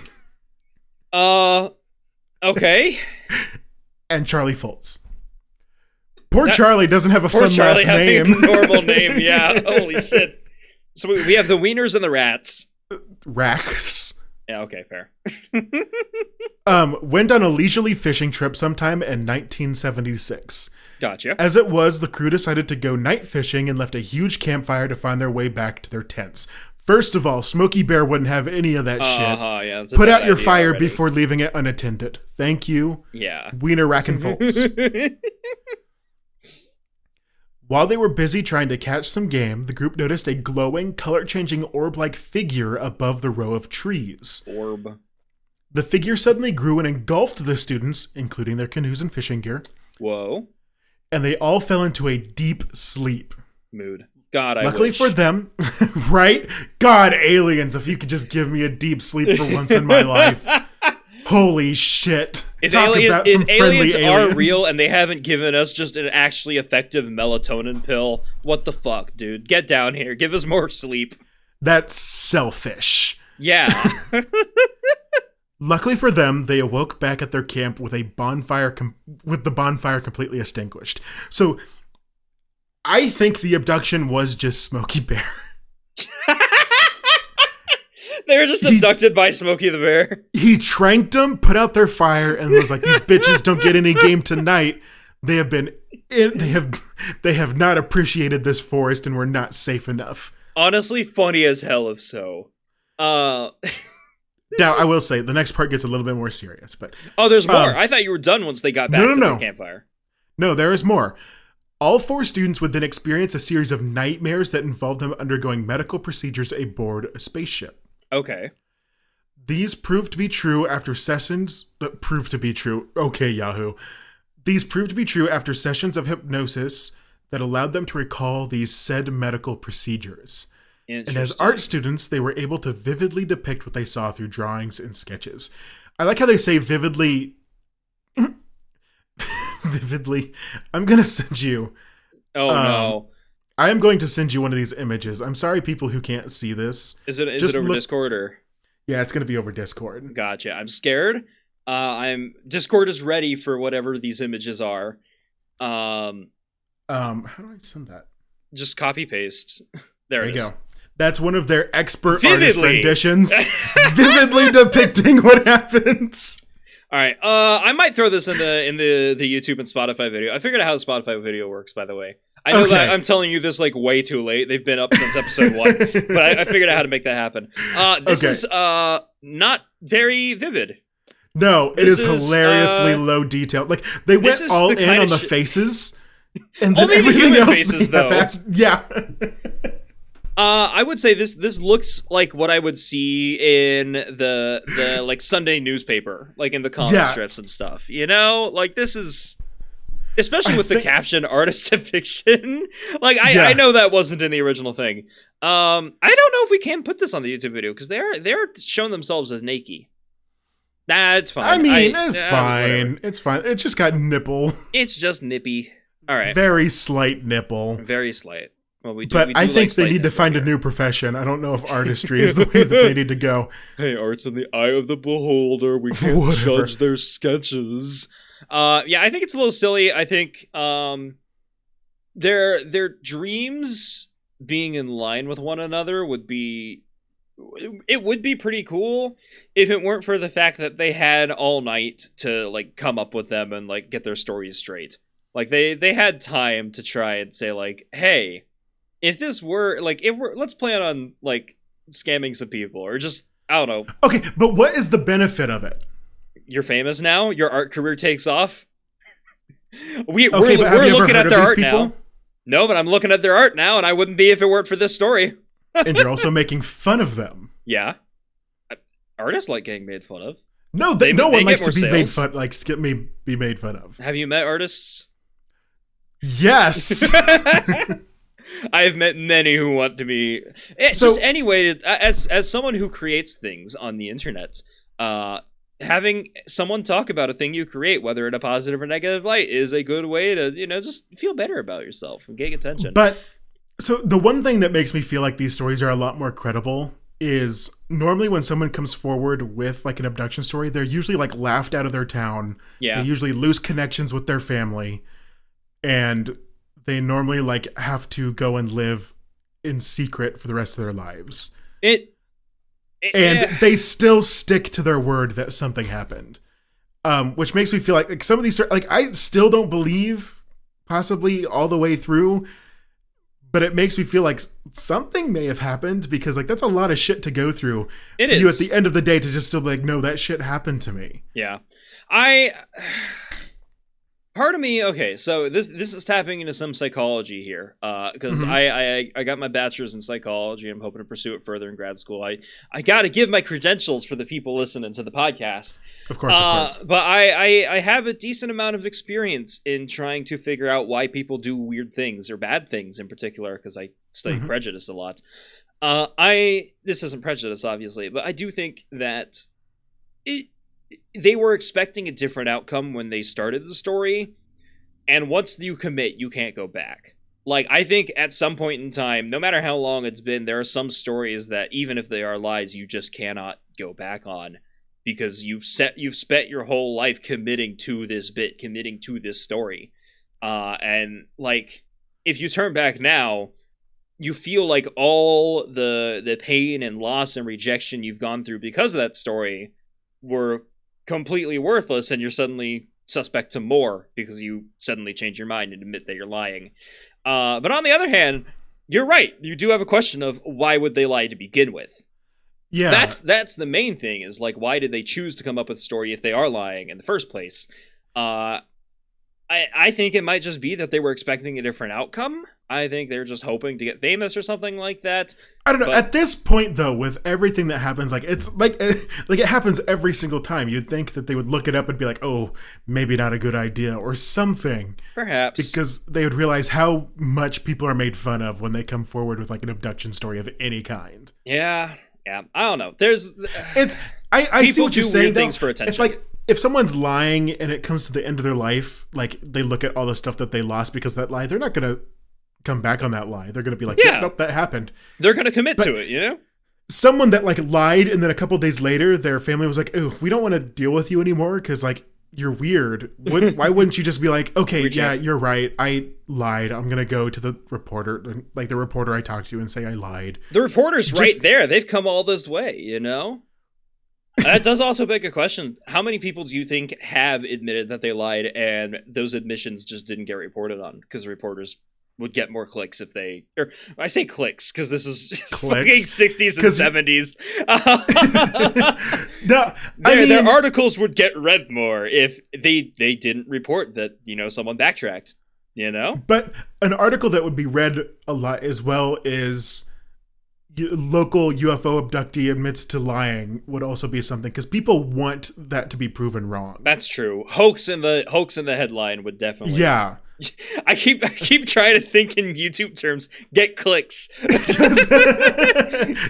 [SPEAKER 2] Okay.
[SPEAKER 1] And Charlie Fultz. Poor Charlie doesn't have a fun last name.
[SPEAKER 2] A normal name, yeah. Holy shit. So we have the Wieners and the Rats.
[SPEAKER 1] Racks.
[SPEAKER 2] Yeah, okay, fair.
[SPEAKER 1] Went on a leisurely fishing trip sometime in 1976.
[SPEAKER 2] Gotcha.
[SPEAKER 1] As it was, the crew decided to go night fishing and left a huge campfire to find their way back to their tents. First of all, Smokey Bear wouldn't have any of that shit.
[SPEAKER 2] Yeah,
[SPEAKER 1] put out your fire before leaving it unattended. Thank you.
[SPEAKER 2] Yeah.
[SPEAKER 1] Wiener, Rack, and Fultz. While they were busy trying to catch some game, the group noticed a glowing, color-changing orb-like figure above the row of trees.
[SPEAKER 2] Orb.
[SPEAKER 1] The figure suddenly grew and engulfed the students, including their canoes and fishing gear.
[SPEAKER 2] Whoa.
[SPEAKER 1] And they all fell into a deep sleep.
[SPEAKER 2] Mood. God,
[SPEAKER 1] Luckily for them, right? God, aliens, if you could just give me a deep sleep for once in my life. Holy shit.
[SPEAKER 2] If aliens are real and they haven't given us just an actually effective melatonin pill, what the fuck, dude? Get down here. Give us more sleep.
[SPEAKER 1] That's selfish.
[SPEAKER 2] Yeah.
[SPEAKER 1] Luckily for them, they awoke back at their camp with a bonfire with the bonfire completely extinguished. So I think the abduction was just Smokey Bear.
[SPEAKER 2] They were just abducted by Smokey the Bear.
[SPEAKER 1] He tranked them, put out their fire, and was like, "These bitches don't get any game tonight. They have not appreciated this forest, and we're not safe enough."
[SPEAKER 2] Honestly, funny as hell if so.
[SPEAKER 1] Now, I will say the next part gets a little bit more serious, but
[SPEAKER 2] there's more. I thought you were done once they got back to the campfire.
[SPEAKER 1] No, there is more. All 4 students would then experience a series of nightmares that involved them undergoing medical procedures aboard a spaceship.
[SPEAKER 2] Okay.
[SPEAKER 1] These proved to be true after sessions... Okay, Yahoo. These proved to be true after sessions of hypnosis that allowed them to recall these said medical procedures. And as art students, they were able to vividly depict what they saw through drawings and sketches. I like how they say vividly... vividly. I'm going to send you...
[SPEAKER 2] Oh, no.
[SPEAKER 1] I am going to send you one of these images. I'm sorry, people who can't see this.
[SPEAKER 2] Is it over Discord or?
[SPEAKER 1] Yeah, it's going to be over Discord.
[SPEAKER 2] Gotcha. I'm scared. Discord is ready for whatever these images are. How
[SPEAKER 1] do I send that?
[SPEAKER 2] Just copy paste. There it is.
[SPEAKER 1] Go. That's one of their expert artist
[SPEAKER 2] Vividly.
[SPEAKER 1] renditions, vividly depicting what happens.
[SPEAKER 2] All right. I might throw this in the YouTube and Spotify video. I figured out how the Spotify video works, by the way. I know that I'm telling you this like way too late. They've been up since episode 1, but I figured out how to make that happen. This is not very vivid.
[SPEAKER 1] No, it is hilariously low detail. Like they went all in on the faces, and then
[SPEAKER 2] only
[SPEAKER 1] everything
[SPEAKER 2] the
[SPEAKER 1] else.
[SPEAKER 2] Faces, though.
[SPEAKER 1] Yeah.
[SPEAKER 2] I would say this looks like what I would see in the like Sunday newspaper, like in the comic strips and stuff. You know, like this is. Especially with the caption artist depiction. Like, I know that wasn't in the original thing. I don't know if we can put this on the YouTube video, because they're showing themselves as naked. Nah, it's fine.
[SPEAKER 1] I mean, it's fine. Whatever. It's fine. It's just got nipple.
[SPEAKER 2] It's just nippy. All right.
[SPEAKER 1] Very slight nipple.
[SPEAKER 2] Very slight. Well, we do,
[SPEAKER 1] but
[SPEAKER 2] we do
[SPEAKER 1] I think
[SPEAKER 2] like
[SPEAKER 1] they need to find a new profession. I don't know if artistry is the way that they need to go.
[SPEAKER 2] Hey, art's in the eye of the beholder. We can't judge their sketches. Yeah, I think it's a little silly. I think their dreams being in line with one another would be pretty cool if it weren't for the fact that they had all night to like come up with them and like get their stories straight. Like they had time to try and say like, hey, if this were like let's plan on like scamming some people or just I don't know.
[SPEAKER 1] Okay, but what is the benefit of it?
[SPEAKER 2] You're famous now. Your art career takes off. We're looking at their art now. No, but I'm looking at their art now, and I wouldn't be if it weren't for this story.
[SPEAKER 1] And you're also making fun of them.
[SPEAKER 2] Yeah, artists like getting made fun of.
[SPEAKER 1] No, no one likes to be made fun. Likes to be made fun of.
[SPEAKER 2] Have you met artists?
[SPEAKER 1] Yes.
[SPEAKER 2] I've met many who want to be. Just anyway, as someone who creates things on the internet, having someone talk about a thing you create, whether in a positive or negative light, is a good way to, just feel better about yourself and get attention.
[SPEAKER 1] But so the one thing that makes me feel like these stories are a lot more credible is normally when someone comes forward with like an abduction story, they're usually like laughed out of their town.
[SPEAKER 2] Yeah.
[SPEAKER 1] They usually lose connections with their family, and they normally like have to go and live in secret for the rest of their lives. They still stick to their word that something happened, which makes me feel like some of these, like I still don't believe possibly all the way through, but it makes me feel like something may have happened because like that's a lot of shit to go through.
[SPEAKER 2] It is.
[SPEAKER 1] You at the end of the day to just still be like, no, that shit happened to me.
[SPEAKER 2] Yeah, part of me, okay, so this is tapping into some psychology here, because I got my bachelor's in psychology. I'm hoping to pursue it further in grad school. I got to give my credentials for the people listening to the podcast.
[SPEAKER 1] Of course.
[SPEAKER 2] But I have a decent amount of experience in trying to figure out why people do weird things or bad things in particular, because I study prejudice a lot. This isn't prejudice, obviously, but I do think that they were expecting a different outcome when they started the story, and once you commit, you can't go back. Like, I think at some point in time, no matter how long it's been, there are some stories that, even if they are lies, you just cannot go back on, because you've spent your whole life committing to this bit, committing to this story. And, like, if you turn back now, you feel like all the pain and loss and rejection you've gone through because of that story were completely worthless, and you're suddenly suspect to more because you suddenly change your mind and admit that you're lying. But on the other hand, you're right. You do have a question of why would they lie to begin with? Yeah. That's the main thing, is like, why did they choose to come up with a story if they are lying in the first place? I think it might just be that they were expecting a different outcome. I think they're just hoping to get famous or something like that.
[SPEAKER 1] I don't know. At this point, though, with everything that happens, like it's like it happens every single time. You'd think that they would look it up and be like, "Oh, maybe not a good idea," or something.
[SPEAKER 2] Perhaps
[SPEAKER 1] because they would realize how much people are made fun of when they come forward with like an abduction story of any kind.
[SPEAKER 2] Yeah. I don't know.
[SPEAKER 1] I see what you're saying.
[SPEAKER 2] Things for attention.
[SPEAKER 1] It's like, if someone's lying and it comes to the end of their life, like they look at all the stuff that they lost because of that lie, they're not gonna come back on that lie. They're gonna be like, yeah, nope, that happened.
[SPEAKER 2] They're gonna commit to it,
[SPEAKER 1] Someone that like lied and then a couple days later their family was like, oh, we don't want to deal with you anymore because like you're weird. Why wouldn't you just be like, okay,
[SPEAKER 2] Reach
[SPEAKER 1] yeah,
[SPEAKER 2] out.
[SPEAKER 1] you're right. I lied. I'm going to go to the reporter, like the reporter I talked to, and say I lied.
[SPEAKER 2] The reporter's
[SPEAKER 1] Just-
[SPEAKER 2] right there. They've come all this way, you know? That does also beg a question. How many people do you think have admitted that they lied and those admissions just didn't get reported on? Because the reporters would get more clicks if they... Or I say clicks because this is just fucking 60s and 70s.
[SPEAKER 1] No, I mean,
[SPEAKER 2] Their articles would get read more if they didn't report that, you know, someone backtracked, you know?
[SPEAKER 1] but an article that would be read a lot as well is local UFO abductee admits to lying would also be something, because people want that to be proven wrong.
[SPEAKER 2] That's true. Hoax in the headline would definitely...
[SPEAKER 1] Yeah.
[SPEAKER 2] I keep trying to think in YouTube terms. Get clicks.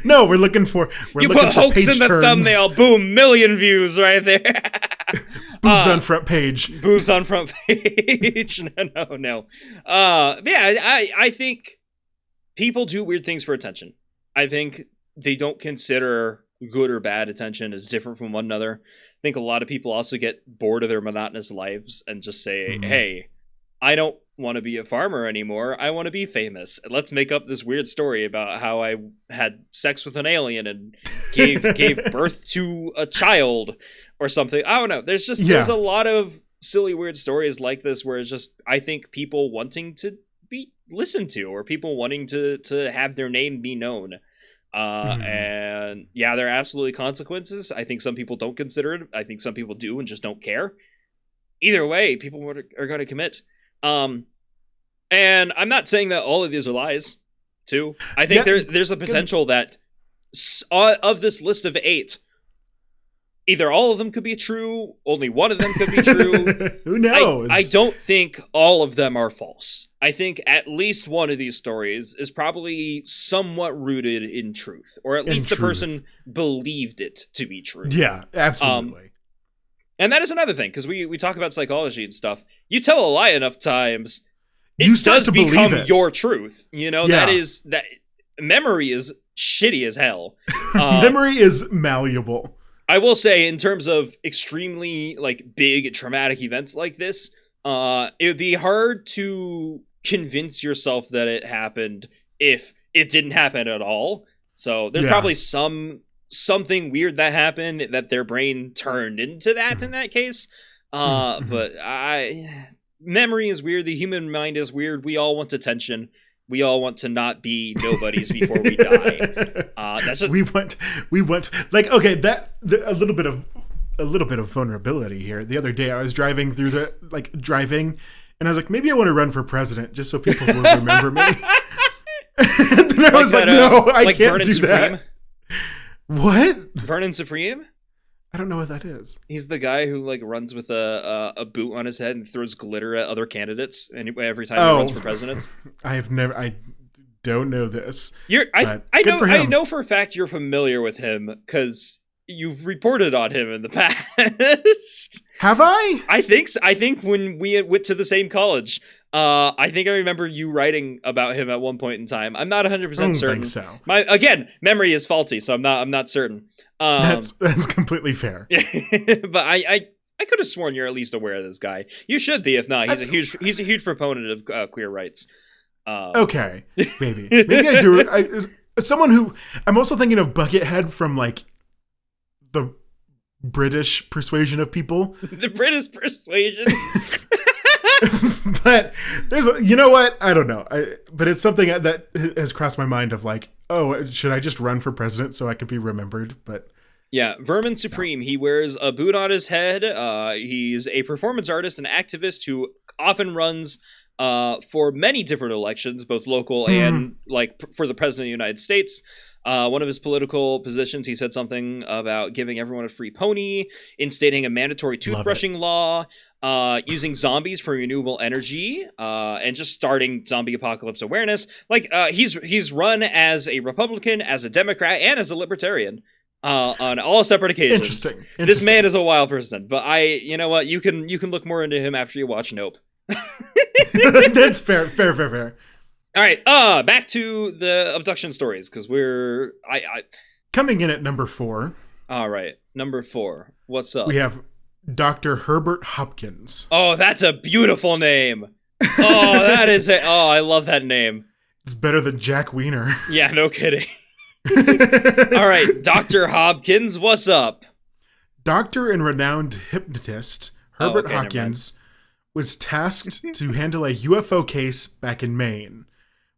[SPEAKER 1] No, we're looking for
[SPEAKER 2] You
[SPEAKER 1] looking
[SPEAKER 2] put
[SPEAKER 1] for
[SPEAKER 2] hoax
[SPEAKER 1] page
[SPEAKER 2] in the
[SPEAKER 1] turns.
[SPEAKER 2] thumbnail. Boom, million views right there.
[SPEAKER 1] Boobs on front page.
[SPEAKER 2] Boobs on front page. No. Yeah, I think people do weird things for attention. I think they don't consider good or bad attention as different from one another. I think a lot of people also get bored of their monotonous lives and just say, hey, I don't want to be a farmer anymore. I want to be famous. Let's make up this weird story about how I had sex with an alien and gave birth to a child or something. I don't know. There's a lot of silly, weird stories like this where it's just, I think, people wanting to be listened to or people wanting to have their name be known. And yeah, there are absolutely consequences. I think some people don't consider it. I think some people do and just don't care. Either way, people are going to commit. And I'm not saying that all of these are lies, too. I think there's a potential that of this list of 8, either all of them could be true, only one of them could be true.
[SPEAKER 1] Who knows?
[SPEAKER 2] I don't think all of them are false. I think at least one of these stories is probably somewhat rooted in truth, or at least the person believed it to be true.
[SPEAKER 1] Yeah, absolutely.
[SPEAKER 2] And that is another thing, because we talk about psychology and stuff. You tell a lie enough times, it
[SPEAKER 1] You start
[SPEAKER 2] does
[SPEAKER 1] to believe
[SPEAKER 2] become
[SPEAKER 1] it.
[SPEAKER 2] your truth. You know,
[SPEAKER 1] Yeah.
[SPEAKER 2] that memory is shitty as hell.
[SPEAKER 1] Memory is malleable.
[SPEAKER 2] I will say, in terms of extremely big traumatic events like this, it would be hard to convince yourself that it happened if it didn't happen at all. So there's probably something weird that happened that their brain turned into that in that case. But memory is weird. The human mind is weird. We all want attention. We all want to not be nobodies before we die. That's just...
[SPEAKER 1] we want okay, a little bit of vulnerability here. The other day I was driving through driving and I was like, maybe I want to run for president just so people will remember me. And then I was like, no, I can't
[SPEAKER 2] Vernon
[SPEAKER 1] do
[SPEAKER 2] Supreme?
[SPEAKER 1] that. What?
[SPEAKER 2] Vernon Supreme?
[SPEAKER 1] I don't know what that is.
[SPEAKER 2] He's the guy who runs with a boot on his head and throws glitter at other candidates every time he runs for president.
[SPEAKER 1] I don't know this.
[SPEAKER 2] I know for a fact you're familiar with him because you've reported on him in the past.
[SPEAKER 1] Have I?
[SPEAKER 2] I think when we went to the same college, I think I remember you writing about him at one point in time. I'm not 100% certain.
[SPEAKER 1] I think so.
[SPEAKER 2] Again, memory is faulty, so I'm not certain.
[SPEAKER 1] That's completely fair.
[SPEAKER 2] But I could have sworn you're at least aware of this guy. You should be. If not, he's a huge proponent of queer rights.
[SPEAKER 1] Okay, maybe I do. As someone who I'm also thinking of Buckethead from the British persuasion of people.
[SPEAKER 2] The British persuasion.
[SPEAKER 1] But you know what? I don't know. But it's something that has crossed my mind of should I just run for president so I can be remembered? But
[SPEAKER 2] yeah, Vermin Supreme. He wears a boot on his head. He's a performance artist and activist who often runs for many different elections, both local and for the president of the United States. One of his political positions, he said something about giving everyone a free pony, instating a mandatory toothbrushing law, using zombies for renewable energy, and just starting zombie apocalypse awareness. He's run as a Republican, as a Democrat, and as a Libertarian on all separate occasions.
[SPEAKER 1] Interesting.
[SPEAKER 2] This man is a wild person, but you know what? You can look more into him after you watch Nope.
[SPEAKER 1] That's fair.
[SPEAKER 2] All right, back to the abduction stories, because I
[SPEAKER 1] coming in at number 4.
[SPEAKER 2] All right, number 4. What's up?
[SPEAKER 1] We have Dr. Herbert Hopkins.
[SPEAKER 2] Oh, that's a beautiful name. Oh, that is it. Oh, I love that name.
[SPEAKER 1] It's better than Jack Wiener.
[SPEAKER 2] Yeah, no kidding. All right, Dr. Hopkins, what's up?
[SPEAKER 1] Doctor and renowned hypnotist Herbert Hopkins was tasked to handle a UFO case back in Maine.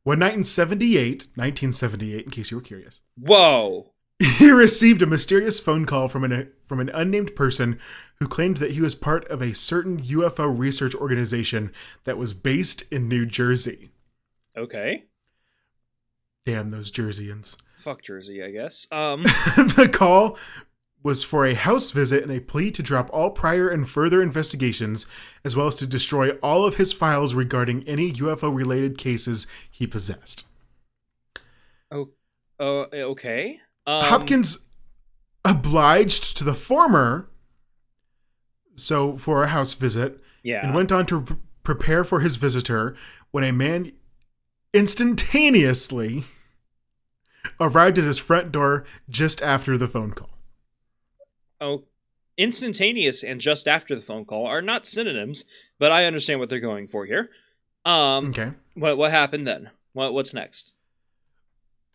[SPEAKER 1] One night in 1978, in case you were curious.
[SPEAKER 2] Whoa.
[SPEAKER 1] He received a mysterious phone call from an unnamed person who claimed that he was part of a certain UFO research organization that was based in New Jersey.
[SPEAKER 2] Okay.
[SPEAKER 1] Damn those Jerseyans.
[SPEAKER 2] Fuck Jersey, I guess.
[SPEAKER 1] The call was for a house visit and a plea to drop all prior and further investigations, as well as to destroy all of his files regarding any UFO-related cases he possessed.
[SPEAKER 2] Oh, okay.
[SPEAKER 1] Hopkins obliged to the former, so for a house visit, and went on to prepare for his visitor when a man instantaneously arrived at his front door just after the phone call.
[SPEAKER 2] Oh, instantaneous and just after the phone call are not synonyms, but I understand what they're going for here.
[SPEAKER 1] Okay.
[SPEAKER 2] What happened then? What's next?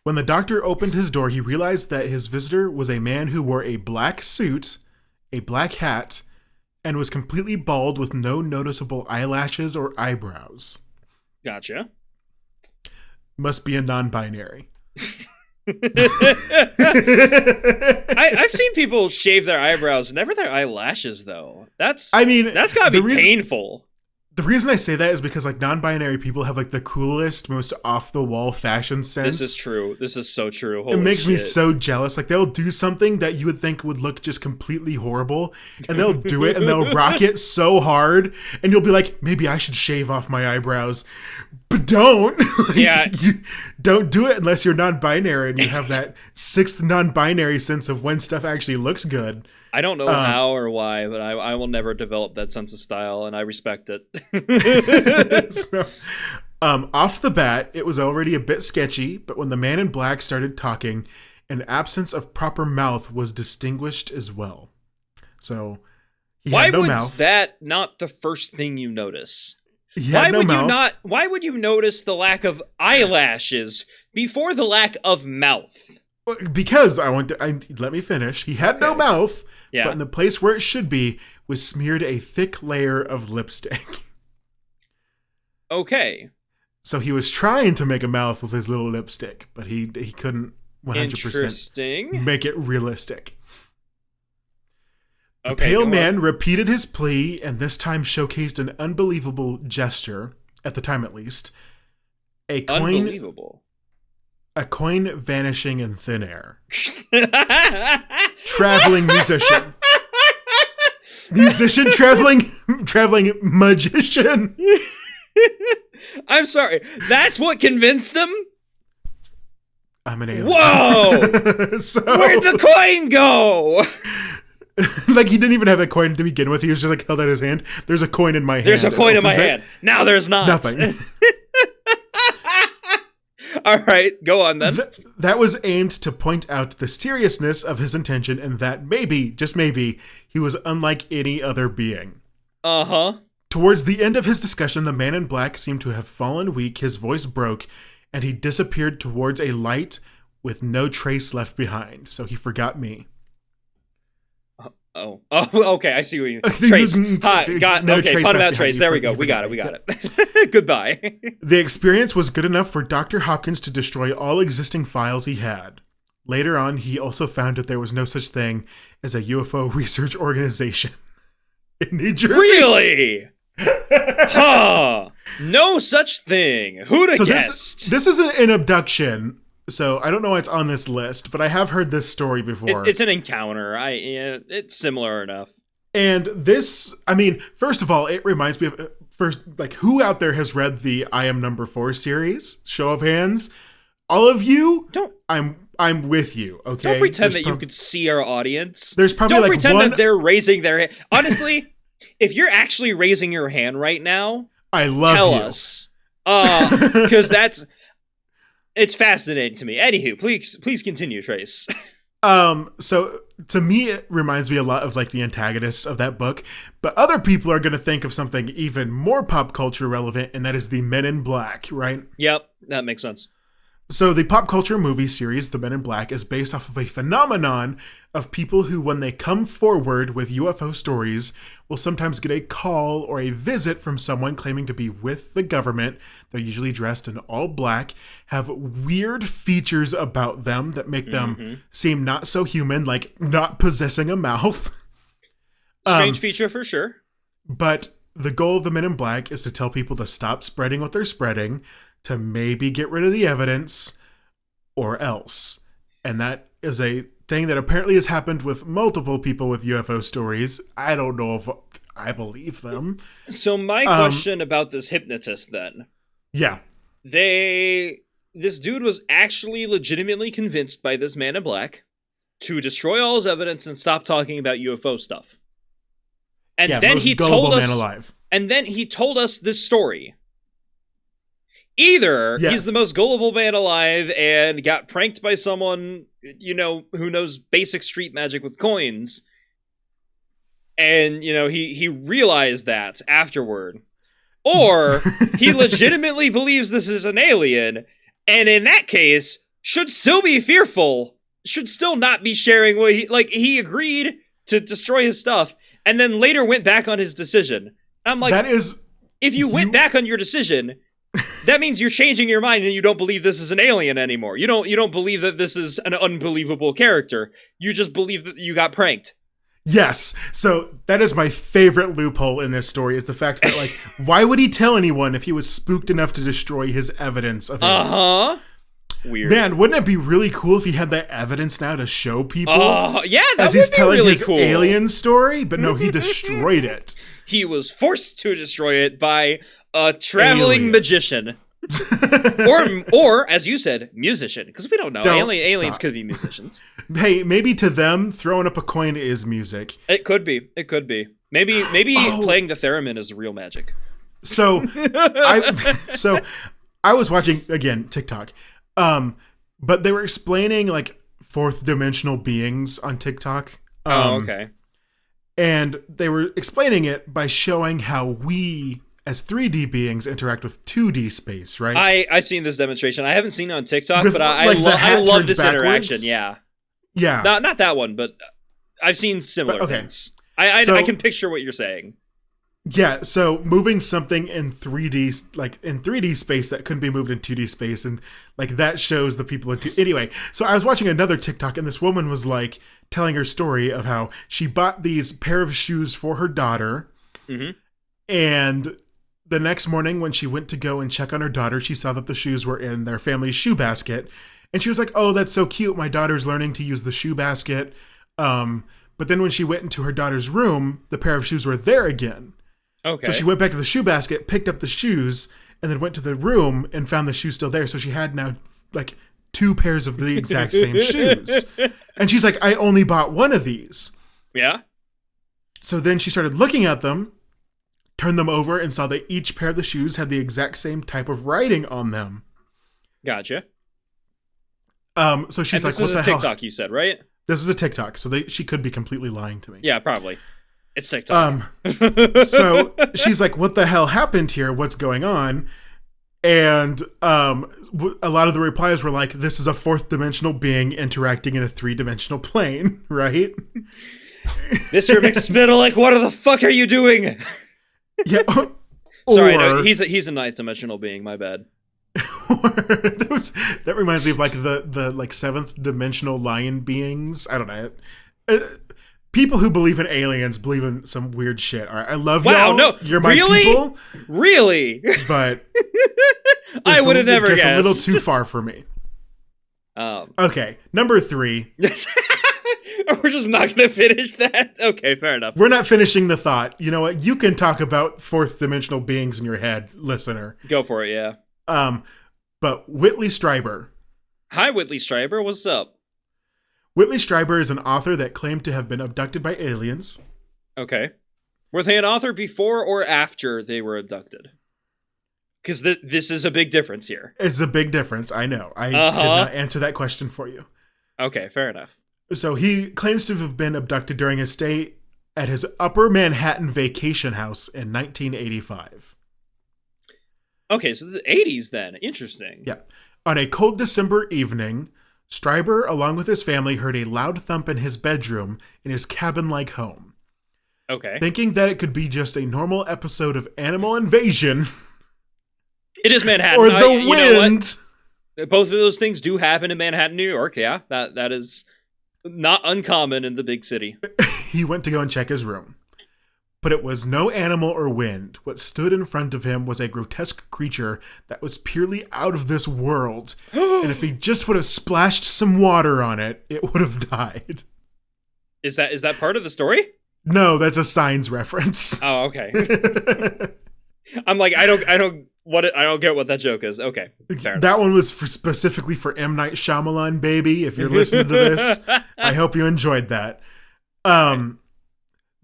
[SPEAKER 1] When the doctor opened his door, he realized that his visitor was a man who wore a black suit, a black hat, and was completely bald with no noticeable eyelashes or eyebrows.
[SPEAKER 2] Gotcha.
[SPEAKER 1] Must be a non-binary.
[SPEAKER 2] I've seen people shave their eyebrows, never their eyelashes though. That's gotta be painful.
[SPEAKER 1] The reason I say that is because like non-binary people have like the coolest, most off-the-wall fashion sense.
[SPEAKER 2] This is true. This is so true. Holy
[SPEAKER 1] it makes
[SPEAKER 2] shit.
[SPEAKER 1] me so jealous. Like they'll do something that you would think would look just completely horrible, and they'll do it and they'll rock it so hard, and you'll be like, maybe I should shave off my eyebrows. But don't. You don't do it unless you're non-binary and you have that sixth non-binary sense of when stuff actually looks good.
[SPEAKER 2] I don't know how or why, but I will never develop that sense of style, and I respect it.
[SPEAKER 1] So, off the bat, it was already a bit sketchy, but when the man in black started talking, an absence of proper mouth was distinguished as well. So,
[SPEAKER 2] why was that not the first thing you notice? Why would you notice the lack of eyelashes before the lack of mouth?
[SPEAKER 1] Because let me finish. He had no mouth, but in the place where it should be was smeared a thick layer of lipstick.
[SPEAKER 2] Okay.
[SPEAKER 1] So he was trying to make a mouth with his little lipstick, but he couldn't 100% make it realistic. The pale man repeated his plea and this time showcased an unbelievable gesture, at the time at least.
[SPEAKER 2] Unbelievable.
[SPEAKER 1] A coin vanishing in thin air. Traveling musician. Musician traveling magician.
[SPEAKER 2] I'm sorry. That's what convinced him?
[SPEAKER 1] I'm an alien.
[SPEAKER 2] Whoa! Where'd the coin go?
[SPEAKER 1] Like he didn't even have a coin to begin with. He was just like held out his hand. There's a coin in my hand.
[SPEAKER 2] There's a coin in my hand. Now there's not.
[SPEAKER 1] Nothing.
[SPEAKER 2] All right, go on then.
[SPEAKER 1] That was aimed to point out the seriousness of his intention and that maybe, just maybe, he was unlike any other being.
[SPEAKER 2] Uh-huh.
[SPEAKER 1] Towards the end of his discussion, the man in black seemed to have fallen weak, his voice broke, and he disappeared towards a light with no trace left behind. So he forgot me.
[SPEAKER 2] Oh, okay. I see what you mean. Trace. Pun about Trace. There we go. We got it. Goodbye.
[SPEAKER 1] The experience was good enough for Dr. Hopkins to destroy all existing files he had. Later on, he also found that there was no such thing as a UFO research organization in New Jersey.
[SPEAKER 2] Really? Huh. No such thing. Who'd have guessed?
[SPEAKER 1] This isn't an abduction. So I don't know why it's on this list, but I have heard this story before.
[SPEAKER 2] It's an encounter. It's similar enough.
[SPEAKER 1] And this, I mean, first of all, it reminds me of who out there has read the I Am Number 4 series? Show of hands. All of you? I'm with you. Okay.
[SPEAKER 2] Don't pretend that you could see our audience.
[SPEAKER 1] There's probably
[SPEAKER 2] don't pretend that they're raising their hand. Honestly, if you're actually raising your hand right now, tell us. Because it's fascinating to me. Anywho, please continue, Trace.
[SPEAKER 1] So to me, it reminds me a lot of like the antagonists of that book, but other people are going to think of something even more pop culture relevant, and that is the Men in Black, right?
[SPEAKER 2] Yep, that makes sense.
[SPEAKER 1] So the pop culture movie series, The Men in Black, is based off of a phenomenon of people who, when they come forward with UFO stories, will sometimes get a call or a visit from someone claiming to be with the government. They're usually dressed in all black, have weird features about them that make them seem not so human, like not possessing a mouth.
[SPEAKER 2] Strange feature for sure.
[SPEAKER 1] But the goal of the Men in Black is to tell people to stop spreading what they're spreading, to maybe get rid of the evidence, or else. And that is a thing that apparently has happened with multiple people with UFO stories. I don't know if I believe them.
[SPEAKER 2] So my question about this hypnotist then.
[SPEAKER 1] Yeah.
[SPEAKER 2] This dude was actually legitimately convinced by this Man in Black to destroy all his evidence and stop talking about UFO stuff. And then he told us, and then he told us this story. Either he's the most gullible man alive and got pranked by someone, who knows basic street magic with coins. And, he realized that afterward. Or he legitimately believes this is an alien. And in that case, should still be fearful. Should still not be sharing what he agreed to destroy his stuff. And then later went back on his decision. I'm like, if you went back on your decision, that means you're changing your mind and you don't believe this is an alien anymore. You don't believe that this is an unbelievable character. You just believe that you got pranked.
[SPEAKER 1] Yes. So that is my favorite loophole in this story, is the fact that, like, why would he tell anyone if he was spooked enough to destroy his evidence of aliens?
[SPEAKER 2] Weird.
[SPEAKER 1] Man, wouldn't it be really cool if he had that evidence now to show people?
[SPEAKER 2] Yeah, that
[SPEAKER 1] as he's telling
[SPEAKER 2] really
[SPEAKER 1] his
[SPEAKER 2] cool.
[SPEAKER 1] alien story, but no, he destroyed it.
[SPEAKER 2] He was forced to destroy it by a traveling magician. or as you said, musician, because we don't know. Aliens could be musicians.
[SPEAKER 1] Hey, maybe to them, throwing up a coin is music.
[SPEAKER 2] It could be. Maybe playing the theremin is real magic.
[SPEAKER 1] So I was watching, again, TikTok. But they were explaining like fourth dimensional beings on TikTok.
[SPEAKER 2] Okay.
[SPEAKER 1] And they were explaining it by showing how we as 3D beings interact with 2D space, right?
[SPEAKER 2] I've seen this demonstration. I haven't seen it on TikTok, but I love this interaction. Yeah. Not that one, but I've seen similar things. I can picture what you're saying.
[SPEAKER 1] Yeah, so moving something in 3D, like in 3D space that couldn't be moved in 2D space, and like that shows the people anyway. So I was watching another TikTok, and this woman was like telling her story of how she bought these pair of shoes for her daughter, and the next morning when she went to go and check on her daughter, she saw that the shoes were in their family's shoe basket, and she was like, "Oh, that's so cute. My daughter's learning to use the shoe basket." But then when she went into her daughter's room, the pair of shoes were there again.
[SPEAKER 2] Okay.
[SPEAKER 1] So she went back to the shoe basket, picked up the shoes, and then went to the room and found the shoes still there. So she had now like two pairs of the exact same shoes. And she's like, I only bought one of these.
[SPEAKER 2] Yeah.
[SPEAKER 1] So then she started looking at them, turned them over, and saw that each pair of the shoes had the exact same type of writing on them.
[SPEAKER 2] Gotcha.
[SPEAKER 1] So she's
[SPEAKER 2] and
[SPEAKER 1] like, what the hell?
[SPEAKER 2] This is a TikTok you said, right?
[SPEAKER 1] This is a TikTok. So she could be completely lying to me.
[SPEAKER 2] Yeah, probably. It's TikTok.
[SPEAKER 1] So she's like, what the hell happened here? What's going on? And a lot of the replies were like, this is a fourth dimensional being interacting in a 3-dimensional plane, right?
[SPEAKER 2] Mr. McSpittalick, what the fuck are you doing?
[SPEAKER 1] Yeah.
[SPEAKER 2] Sorry, no, he's a 9th dimensional being, my bad.
[SPEAKER 1] That reminds me of like the like 7th dimensional lion beings. I don't know. People who believe in aliens believe in some weird shit. All right, I love y'all.
[SPEAKER 2] No,
[SPEAKER 1] you're my people.
[SPEAKER 2] Really?
[SPEAKER 1] But
[SPEAKER 2] I would have never guessed.
[SPEAKER 1] It's a little too far for me. Okay, number 3.
[SPEAKER 2] We're just not going to finish that? Okay, fair enough.
[SPEAKER 1] We're not finishing the thought. You know what? You can talk about fourth dimensional beings in your head, listener.
[SPEAKER 2] Go for it, yeah.
[SPEAKER 1] But Whitley Strieber.
[SPEAKER 2] Hi, Whitley Strieber. What's up?
[SPEAKER 1] Whitley Strieber is an author that claimed to have been abducted by aliens.
[SPEAKER 2] Okay. Were they an author before or after they were abducted? Because this is a big difference here.
[SPEAKER 1] It's a big difference, I know. I cannot answer that question for you.
[SPEAKER 2] Okay, fair enough.
[SPEAKER 1] So he claims to have been abducted during his stay at his Upper Manhattan vacation house in 1985.
[SPEAKER 2] Okay, so the 80s then. Interesting.
[SPEAKER 1] Yeah. On a cold December evening, Stryber, along with his family, heard a loud thump in his bedroom in his cabin-like home.
[SPEAKER 2] Okay.
[SPEAKER 1] Thinking that it could be just a normal episode of Animal Invasion.
[SPEAKER 2] It is Manhattan.
[SPEAKER 1] Or the wind.
[SPEAKER 2] Both of those things do happen in Manhattan, New York. Yeah, that is not uncommon in the big city.
[SPEAKER 1] He went to go and check his room. But it was no animal or wind. What stood in front of him was a grotesque creature that was purely out of this world. And if he just would have splashed some water on it, it would have died.
[SPEAKER 2] Is that part of the story?
[SPEAKER 1] No, that's a Signs reference.
[SPEAKER 2] Oh, okay. I'm like, I don't get what that joke is. Okay, fair
[SPEAKER 1] that one was specifically for M. Night Shyamalan, baby. If you're listening to this, I hope you enjoyed that.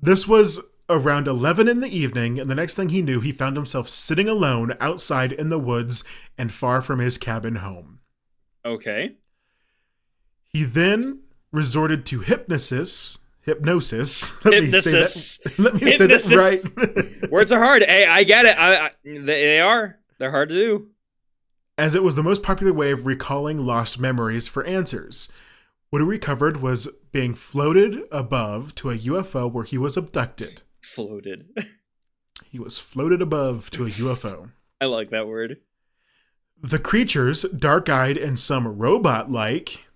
[SPEAKER 1] This was around 11 in the evening, and the next thing he knew, he found himself sitting alone outside in the woods and far from his cabin home.
[SPEAKER 2] Okay.
[SPEAKER 1] He then resorted to hypnosis. Let me say that right.
[SPEAKER 2] Words are hard. Hey, I get it. They are. They're hard to do.
[SPEAKER 1] As it was the most popular way of recalling lost memories for answers. What he recovered was being floated above to a UFO where he was abducted.
[SPEAKER 2] Floated.
[SPEAKER 1] He was floated above to a UFO.
[SPEAKER 2] I like that word.
[SPEAKER 1] The creatures, dark-eyed and some robot-like,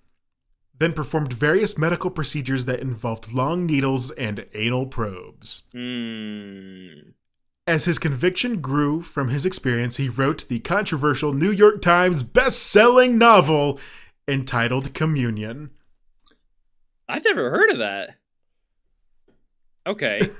[SPEAKER 1] then performed various medical procedures that involved long needles and anal probes. As his conviction grew from his experience, he wrote the controversial New York Times best-selling novel entitled Communion.
[SPEAKER 2] I've never heard of that. Okay.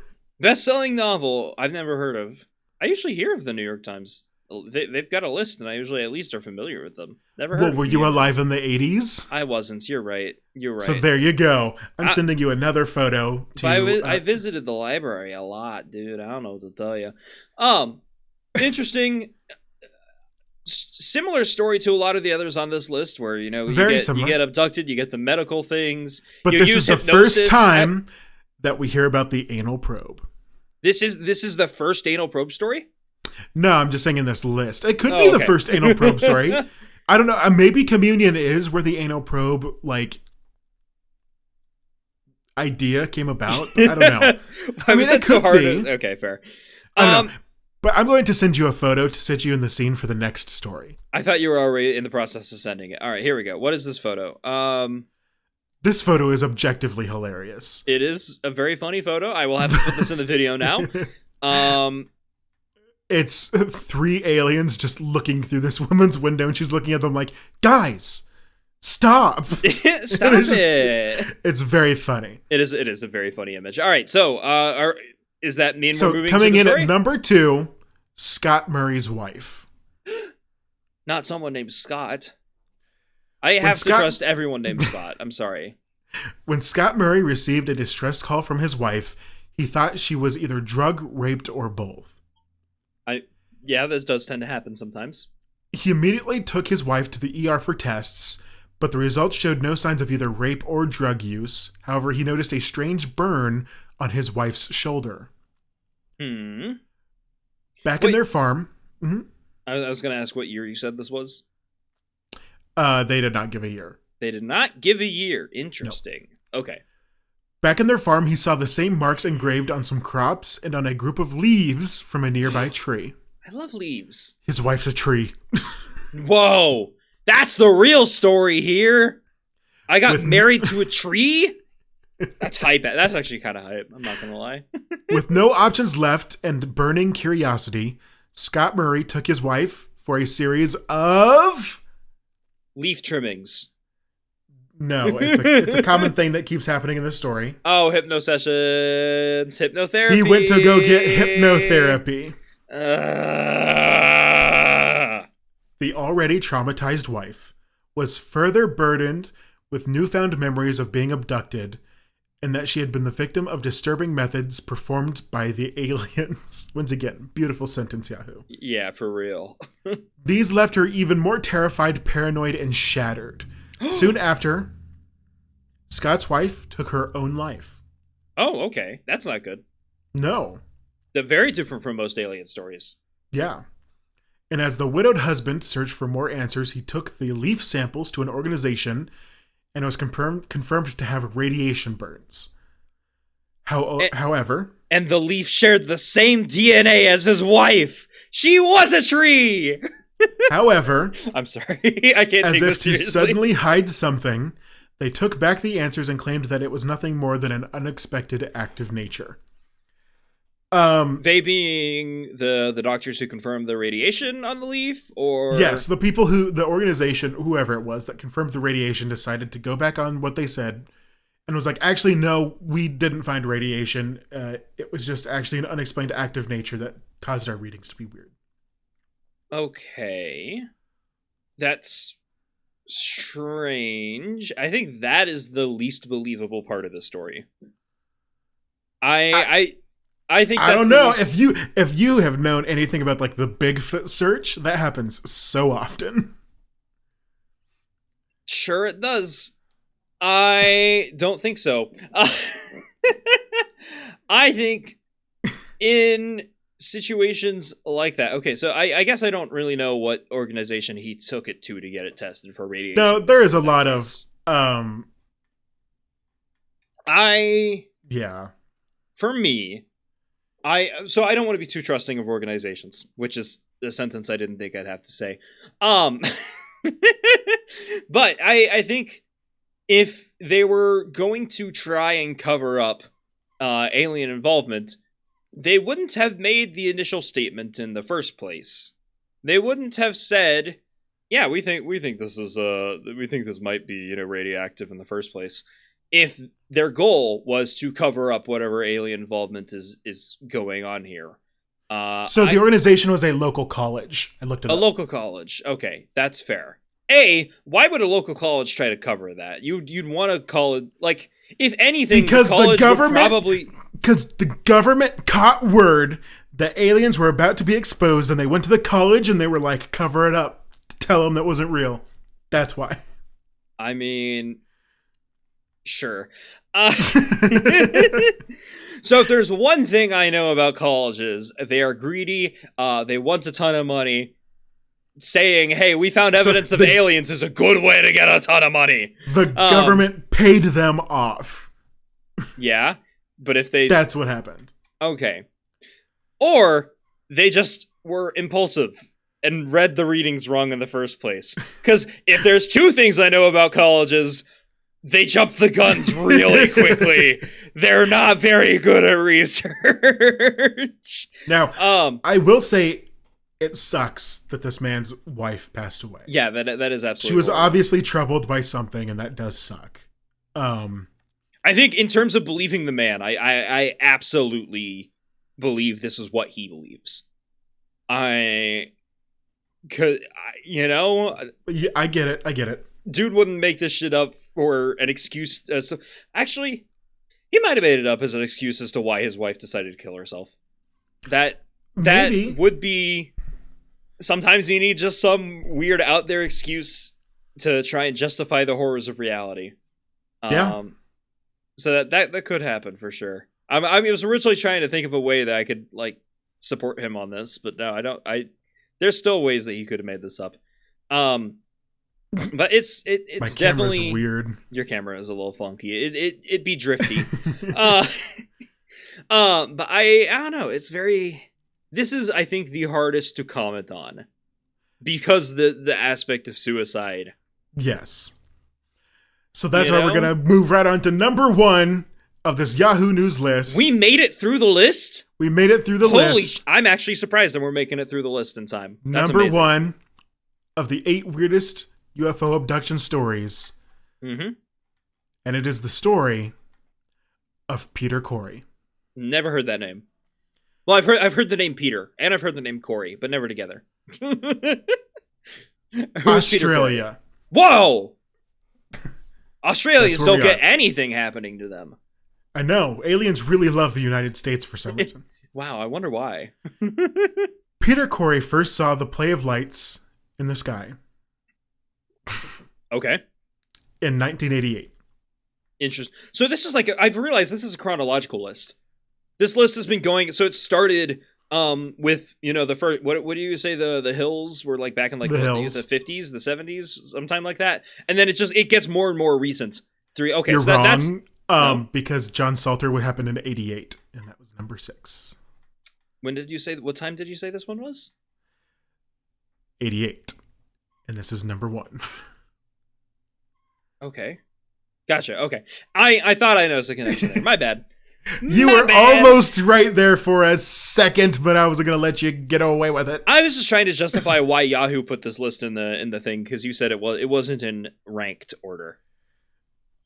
[SPEAKER 2] Best-selling novel I've never heard of. I usually hear of the New York Times. They've got a list, and I usually at least are familiar with them. Never heard.
[SPEAKER 1] Well, were you alive in the 80s?
[SPEAKER 2] I wasn't. You're right.
[SPEAKER 1] So there you go. I'm sending you another photo.
[SPEAKER 2] I visited the library a lot, dude. I don't know what to tell you. Interesting. Similar story to a lot of the others on this list, where you get abducted, you get the medical things.
[SPEAKER 1] But this is the first time that we hear about the anal probe.
[SPEAKER 2] This is the first anal probe story?
[SPEAKER 1] No, I'm just saying in this list. It could be the first anal probe story. I don't know. Maybe Communion is where the anal probe, idea came about. I don't know.
[SPEAKER 2] I mean, that's so hard. Okay, fair.
[SPEAKER 1] I don't know. But I'm going to send you a photo to set you in the scene for the next story.
[SPEAKER 2] I thought you were already in the process of sending it. All right, here we go. What is this photo?
[SPEAKER 1] This photo is objectively hilarious.
[SPEAKER 2] It is a very funny photo. I will have to put this in the video now.
[SPEAKER 1] It's 3 aliens just looking through this woman's window, and she's looking at them like, guys, stop.
[SPEAKER 2] Stop it.
[SPEAKER 1] It's very funny.
[SPEAKER 2] It is a very funny image. All right, so is that mean we're moving
[SPEAKER 1] coming
[SPEAKER 2] to the
[SPEAKER 1] in
[SPEAKER 2] story?
[SPEAKER 1] at number 2, Scott Murray's wife.
[SPEAKER 2] Not someone named Scott. I have to trust everyone named Scott. I'm sorry.
[SPEAKER 1] When Scott Murray received a distress call from his wife, he thought she was either drug raped or both.
[SPEAKER 2] Yeah, this does tend to happen sometimes.
[SPEAKER 1] He immediately took his wife to the ER for tests, but the results showed no signs of either rape or drug use. However, he noticed a strange burn on his wife's shoulder. Back in their farm. Mm-hmm.
[SPEAKER 2] I was going to ask what year you said this was.
[SPEAKER 1] They did not give a year.
[SPEAKER 2] They did not give a year. Interesting. No. Okay.
[SPEAKER 1] Back in their farm, he saw the same marks engraved on some crops and on a group of leaves from a nearby tree.
[SPEAKER 2] I love leaves.
[SPEAKER 1] His wife's a tree.
[SPEAKER 2] Whoa. That's the real story here. I got married to a tree? That's hype. That's actually kind of hype. I'm not going to lie.
[SPEAKER 1] With no options left and burning curiosity, Scott Murray took his wife for a series of...
[SPEAKER 2] leaf trimmings.
[SPEAKER 1] No, it's a common thing that keeps happening in this story.
[SPEAKER 2] Oh, hypno sessions, hypnotherapy.
[SPEAKER 1] He went to go get hypnotherapy. The already traumatized wife was further burdened with newfound memories of being abducted and that she had been the victim of disturbing methods performed by the aliens. Once again, beautiful sentence, Yahoo.
[SPEAKER 2] Yeah, for real.
[SPEAKER 1] These left her even more terrified, paranoid, and shattered. Soon after, Scott's wife took her own life.
[SPEAKER 2] Oh, okay. That's not good.
[SPEAKER 1] No.
[SPEAKER 2] They're very different from most alien stories.
[SPEAKER 1] Yeah. And as the widowed husband searched for more answers, he took the leaf samples to an organization and was confirmed to have radiation burns. However...
[SPEAKER 2] And the leaf shared the same DNA as his wife. She was a tree!
[SPEAKER 1] However...
[SPEAKER 2] I'm sorry. I can't take this seriously.
[SPEAKER 1] As if to suddenly hide something, they took back the answers and claimed that it was nothing more than an unexpected act of nature.
[SPEAKER 2] They being the doctors who confirmed the radiation on the leaf, or
[SPEAKER 1] yes, the organization, whoever it was that confirmed the radiation, decided to go back on what they said and was like, actually, no, we didn't find radiation. It was just actually an unexplained act of nature that caused our readings to be weird.
[SPEAKER 2] Okay, that's strange. I think that is the least believable part of the story. I think that's
[SPEAKER 1] I don't know if you have known anything about like the Bigfoot search. That happens so often.
[SPEAKER 2] Sure, it does. I don't think so. I think in situations like that. Okay, so I guess I don't really know what organization he took it to get it tested for radiation.
[SPEAKER 1] No, there is a lot of yeah.
[SPEAKER 2] For me, I don't want to be too trusting of organizations, which is a sentence I didn't think I'd have to say. But I think if they were going to try and cover up alien involvement, they wouldn't have made the initial statement in the first place. They wouldn't have said, "Yeah, we think this is we think this might be, radioactive in the first place." If their goal was to cover up whatever alien involvement is going on here.
[SPEAKER 1] So the organization was a local college. I looked it up.
[SPEAKER 2] A local college. Okay, that's fair. Why would a local college try to cover that? You'd want to call it, like, if anything,
[SPEAKER 1] because
[SPEAKER 2] the government
[SPEAKER 1] because the government caught word that aliens were about to be exposed, and they went to the college and they were like, cover it up, tell them that wasn't real. That's why.
[SPEAKER 2] I mean, sure. So if there's one thing I know about colleges, they are greedy. They want a ton of money. Saying, "Hey, we found evidence of aliens," is a good way to get a ton of money.
[SPEAKER 1] The government paid them off.
[SPEAKER 2] Yeah, but if
[SPEAKER 1] that's what happened.
[SPEAKER 2] Okay. Or they just were impulsive and read the readings wrong in the first place. Because if there's two things I know about colleges, they jump the guns really quickly. They're not very good at research.
[SPEAKER 1] Now, I will say, it sucks that this man's wife passed away.
[SPEAKER 2] Yeah, that is absolutely.
[SPEAKER 1] She was obviously troubled by something, and that does suck.
[SPEAKER 2] I think in terms of believing the man, I absolutely believe this is what he believes. I get it. Dude wouldn't make this shit up for an excuse. Actually, he might have made it up as an excuse as to why his wife decided to kill herself. That would be. Sometimes you need just some weird out there excuse to try and justify the horrors of reality.
[SPEAKER 1] Yeah.
[SPEAKER 2] So that could happen for sure. I was originally trying to think of a way that I could like support him on this, but no, I don't. There's still ways that he could have made this up. But it's
[SPEAKER 1] My
[SPEAKER 2] definitely
[SPEAKER 1] weird.
[SPEAKER 2] Your camera is a little funky. It'd be drifty. But I don't know. It's very. This is, I think, the hardest to comment on because the aspect of suicide.
[SPEAKER 1] Yes. So that's why we're going to move right on to number 1 of this Yahoo News list.
[SPEAKER 2] We made it through the list?
[SPEAKER 1] We made it through the list.
[SPEAKER 2] I'm actually surprised that we're making it through the list in time. That's
[SPEAKER 1] number
[SPEAKER 2] amazing.
[SPEAKER 1] 1 of the 8 weirdest UFO abduction stories.
[SPEAKER 2] Mm-hmm.
[SPEAKER 1] And it is the story of Peter Corey.
[SPEAKER 2] Never heard that name. Well, I've heard the name Peter, and I've heard the name Corey, but never together.
[SPEAKER 1] Australia.
[SPEAKER 2] Whoa! Australians don't get anything happening to them.
[SPEAKER 1] I know. Aliens really love the United States for some reason.
[SPEAKER 2] Wow, I wonder why.
[SPEAKER 1] Peter Corey first saw the play of lights in the sky.
[SPEAKER 2] Okay.
[SPEAKER 1] In 1988.
[SPEAKER 2] Interesting. So this is like, I've realized this is a chronological list. This list has been going, so it started with, you know, the first, what do you say, the hills were like back in like the 50s, the 70s, sometime like that. And then it gets more and more recent. Okay,
[SPEAKER 1] you're
[SPEAKER 2] so
[SPEAKER 1] wrong,
[SPEAKER 2] that's no?
[SPEAKER 1] because John Salter would happen in 88, and that was number 6.
[SPEAKER 2] What time did you say this one was?
[SPEAKER 1] 88. And this is number 1.
[SPEAKER 2] Okay. Gotcha. Okay. I thought I noticed a connection there. My bad.
[SPEAKER 1] You were almost right there for a second, but I wasn't going to let you get away with it.
[SPEAKER 2] I was just trying to justify why Yahoo put this list in the thing, because you said it wasn't in ranked order.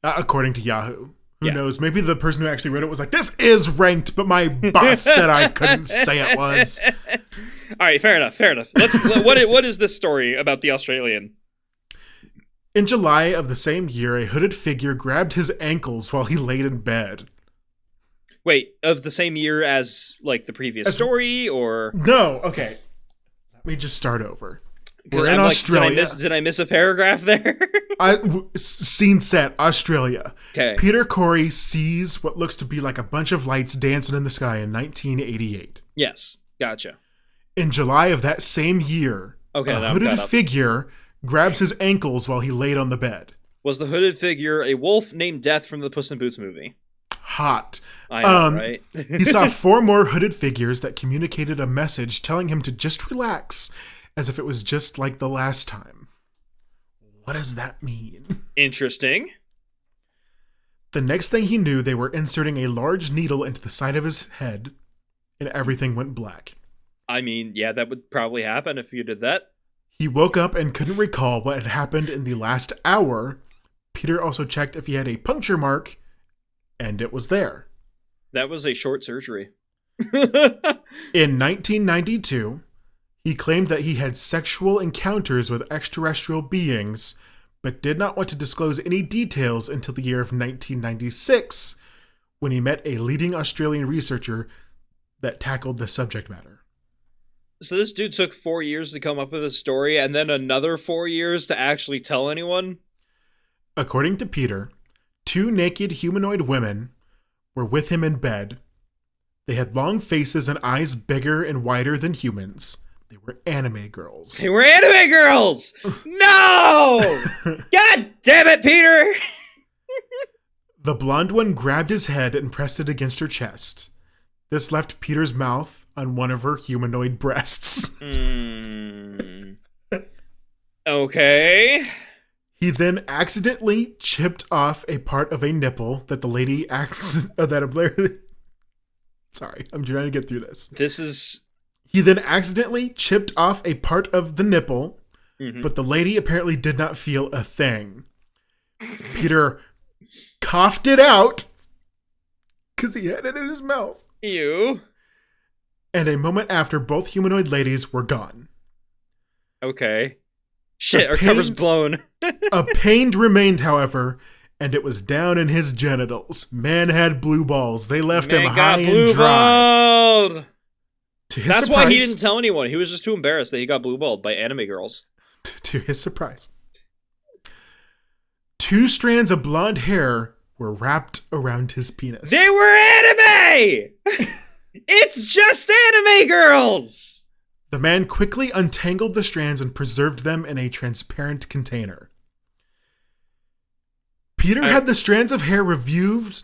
[SPEAKER 1] According to Yahoo. Who knows? Maybe the person who actually read it was like, this is ranked, but my boss said I couldn't say it was.
[SPEAKER 2] All right, fair enough. What is this story about the Australian?
[SPEAKER 1] In July of the same year, a hooded figure grabbed his ankles while he laid in bed.
[SPEAKER 2] Wait, of the same year as like the previous story, or
[SPEAKER 1] no? Okay, let me just start over. We're in Australia.
[SPEAKER 2] Did I miss a paragraph there?
[SPEAKER 1] Scene set, Australia.
[SPEAKER 2] Okay.
[SPEAKER 1] Peter Corey sees what looks to be like a bunch of lights dancing in the sky in 1988.
[SPEAKER 2] Yes, gotcha.
[SPEAKER 1] In July of that same year, a hooded figure grabs his ankles while he laid on the bed.
[SPEAKER 2] Was the hooded figure a wolf named Death from the Puss in Boots movie?
[SPEAKER 1] Hot.
[SPEAKER 2] I know, right?
[SPEAKER 1] He saw 4 more hooded figures that communicated a message telling him to just relax, as if it was just like the last time. What does that mean?
[SPEAKER 2] Interesting.
[SPEAKER 1] The next thing he knew, they were inserting a large needle into the side of his head, and everything went black.
[SPEAKER 2] I mean, yeah, that would probably happen if you did that.
[SPEAKER 1] He woke up and couldn't recall what had happened in the last hour. Peter also checked if he had a puncture mark, and it was there.
[SPEAKER 2] That was a short surgery.
[SPEAKER 1] In 1992, he claimed that he had sexual encounters with extraterrestrial beings, but did not want to disclose any details until the year of 1996, when he met a leading Australian researcher that tackled the subject matter.
[SPEAKER 2] So this dude took 4 years to come up with a story, and then another 4 years to actually tell anyone?
[SPEAKER 1] According to Peter, 2 naked humanoid women were with him in bed. They had long faces and eyes bigger and wider than humans. They were anime girls.
[SPEAKER 2] They were anime girls! No! God damn it, Peter!
[SPEAKER 1] The blonde one grabbed his head and pressed it against her chest. This left Peter's mouth on one of her humanoid breasts.
[SPEAKER 2] Okay.
[SPEAKER 1] He then accidentally chipped off a part of a nipple that the lady Sorry, I'm trying to get through this. He then accidentally chipped off a part of the nipple, but the lady apparently did not feel a thing. Peter coughed it out because he had it in his mouth.
[SPEAKER 2] Ew. And
[SPEAKER 1] a moment after, both humanoid ladies were gone.
[SPEAKER 2] Okay. Shit, our cover's blown.
[SPEAKER 1] A pain remained, however, and it was down in his genitals. Man had blue balls. They left him high and dry.
[SPEAKER 2] That's why he didn't tell anyone. He was just too embarrassed that he got blue balled by anime girls.
[SPEAKER 1] To his surprise, 2 strands of blonde hair were wrapped around his penis.
[SPEAKER 2] They were anime! It's just anime girls!
[SPEAKER 1] The man quickly untangled the strands and preserved them in a transparent container. Peter had the strands of hair reviewed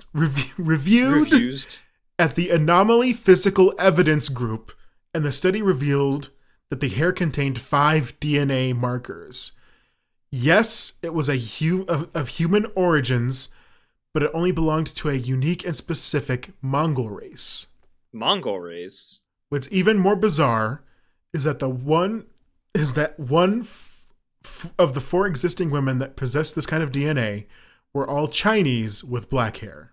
[SPEAKER 1] at the Anomaly Physical Evidence Group, and the study revealed that the hair contained 5 DNA markers. Yes, it was of human origins, but it only belonged to a unique and specific Mongol race.
[SPEAKER 2] Mongol race?
[SPEAKER 1] What's even more bizarre is that one of the 4 existing women that possessed this kind of DNA were all Chinese with black hair.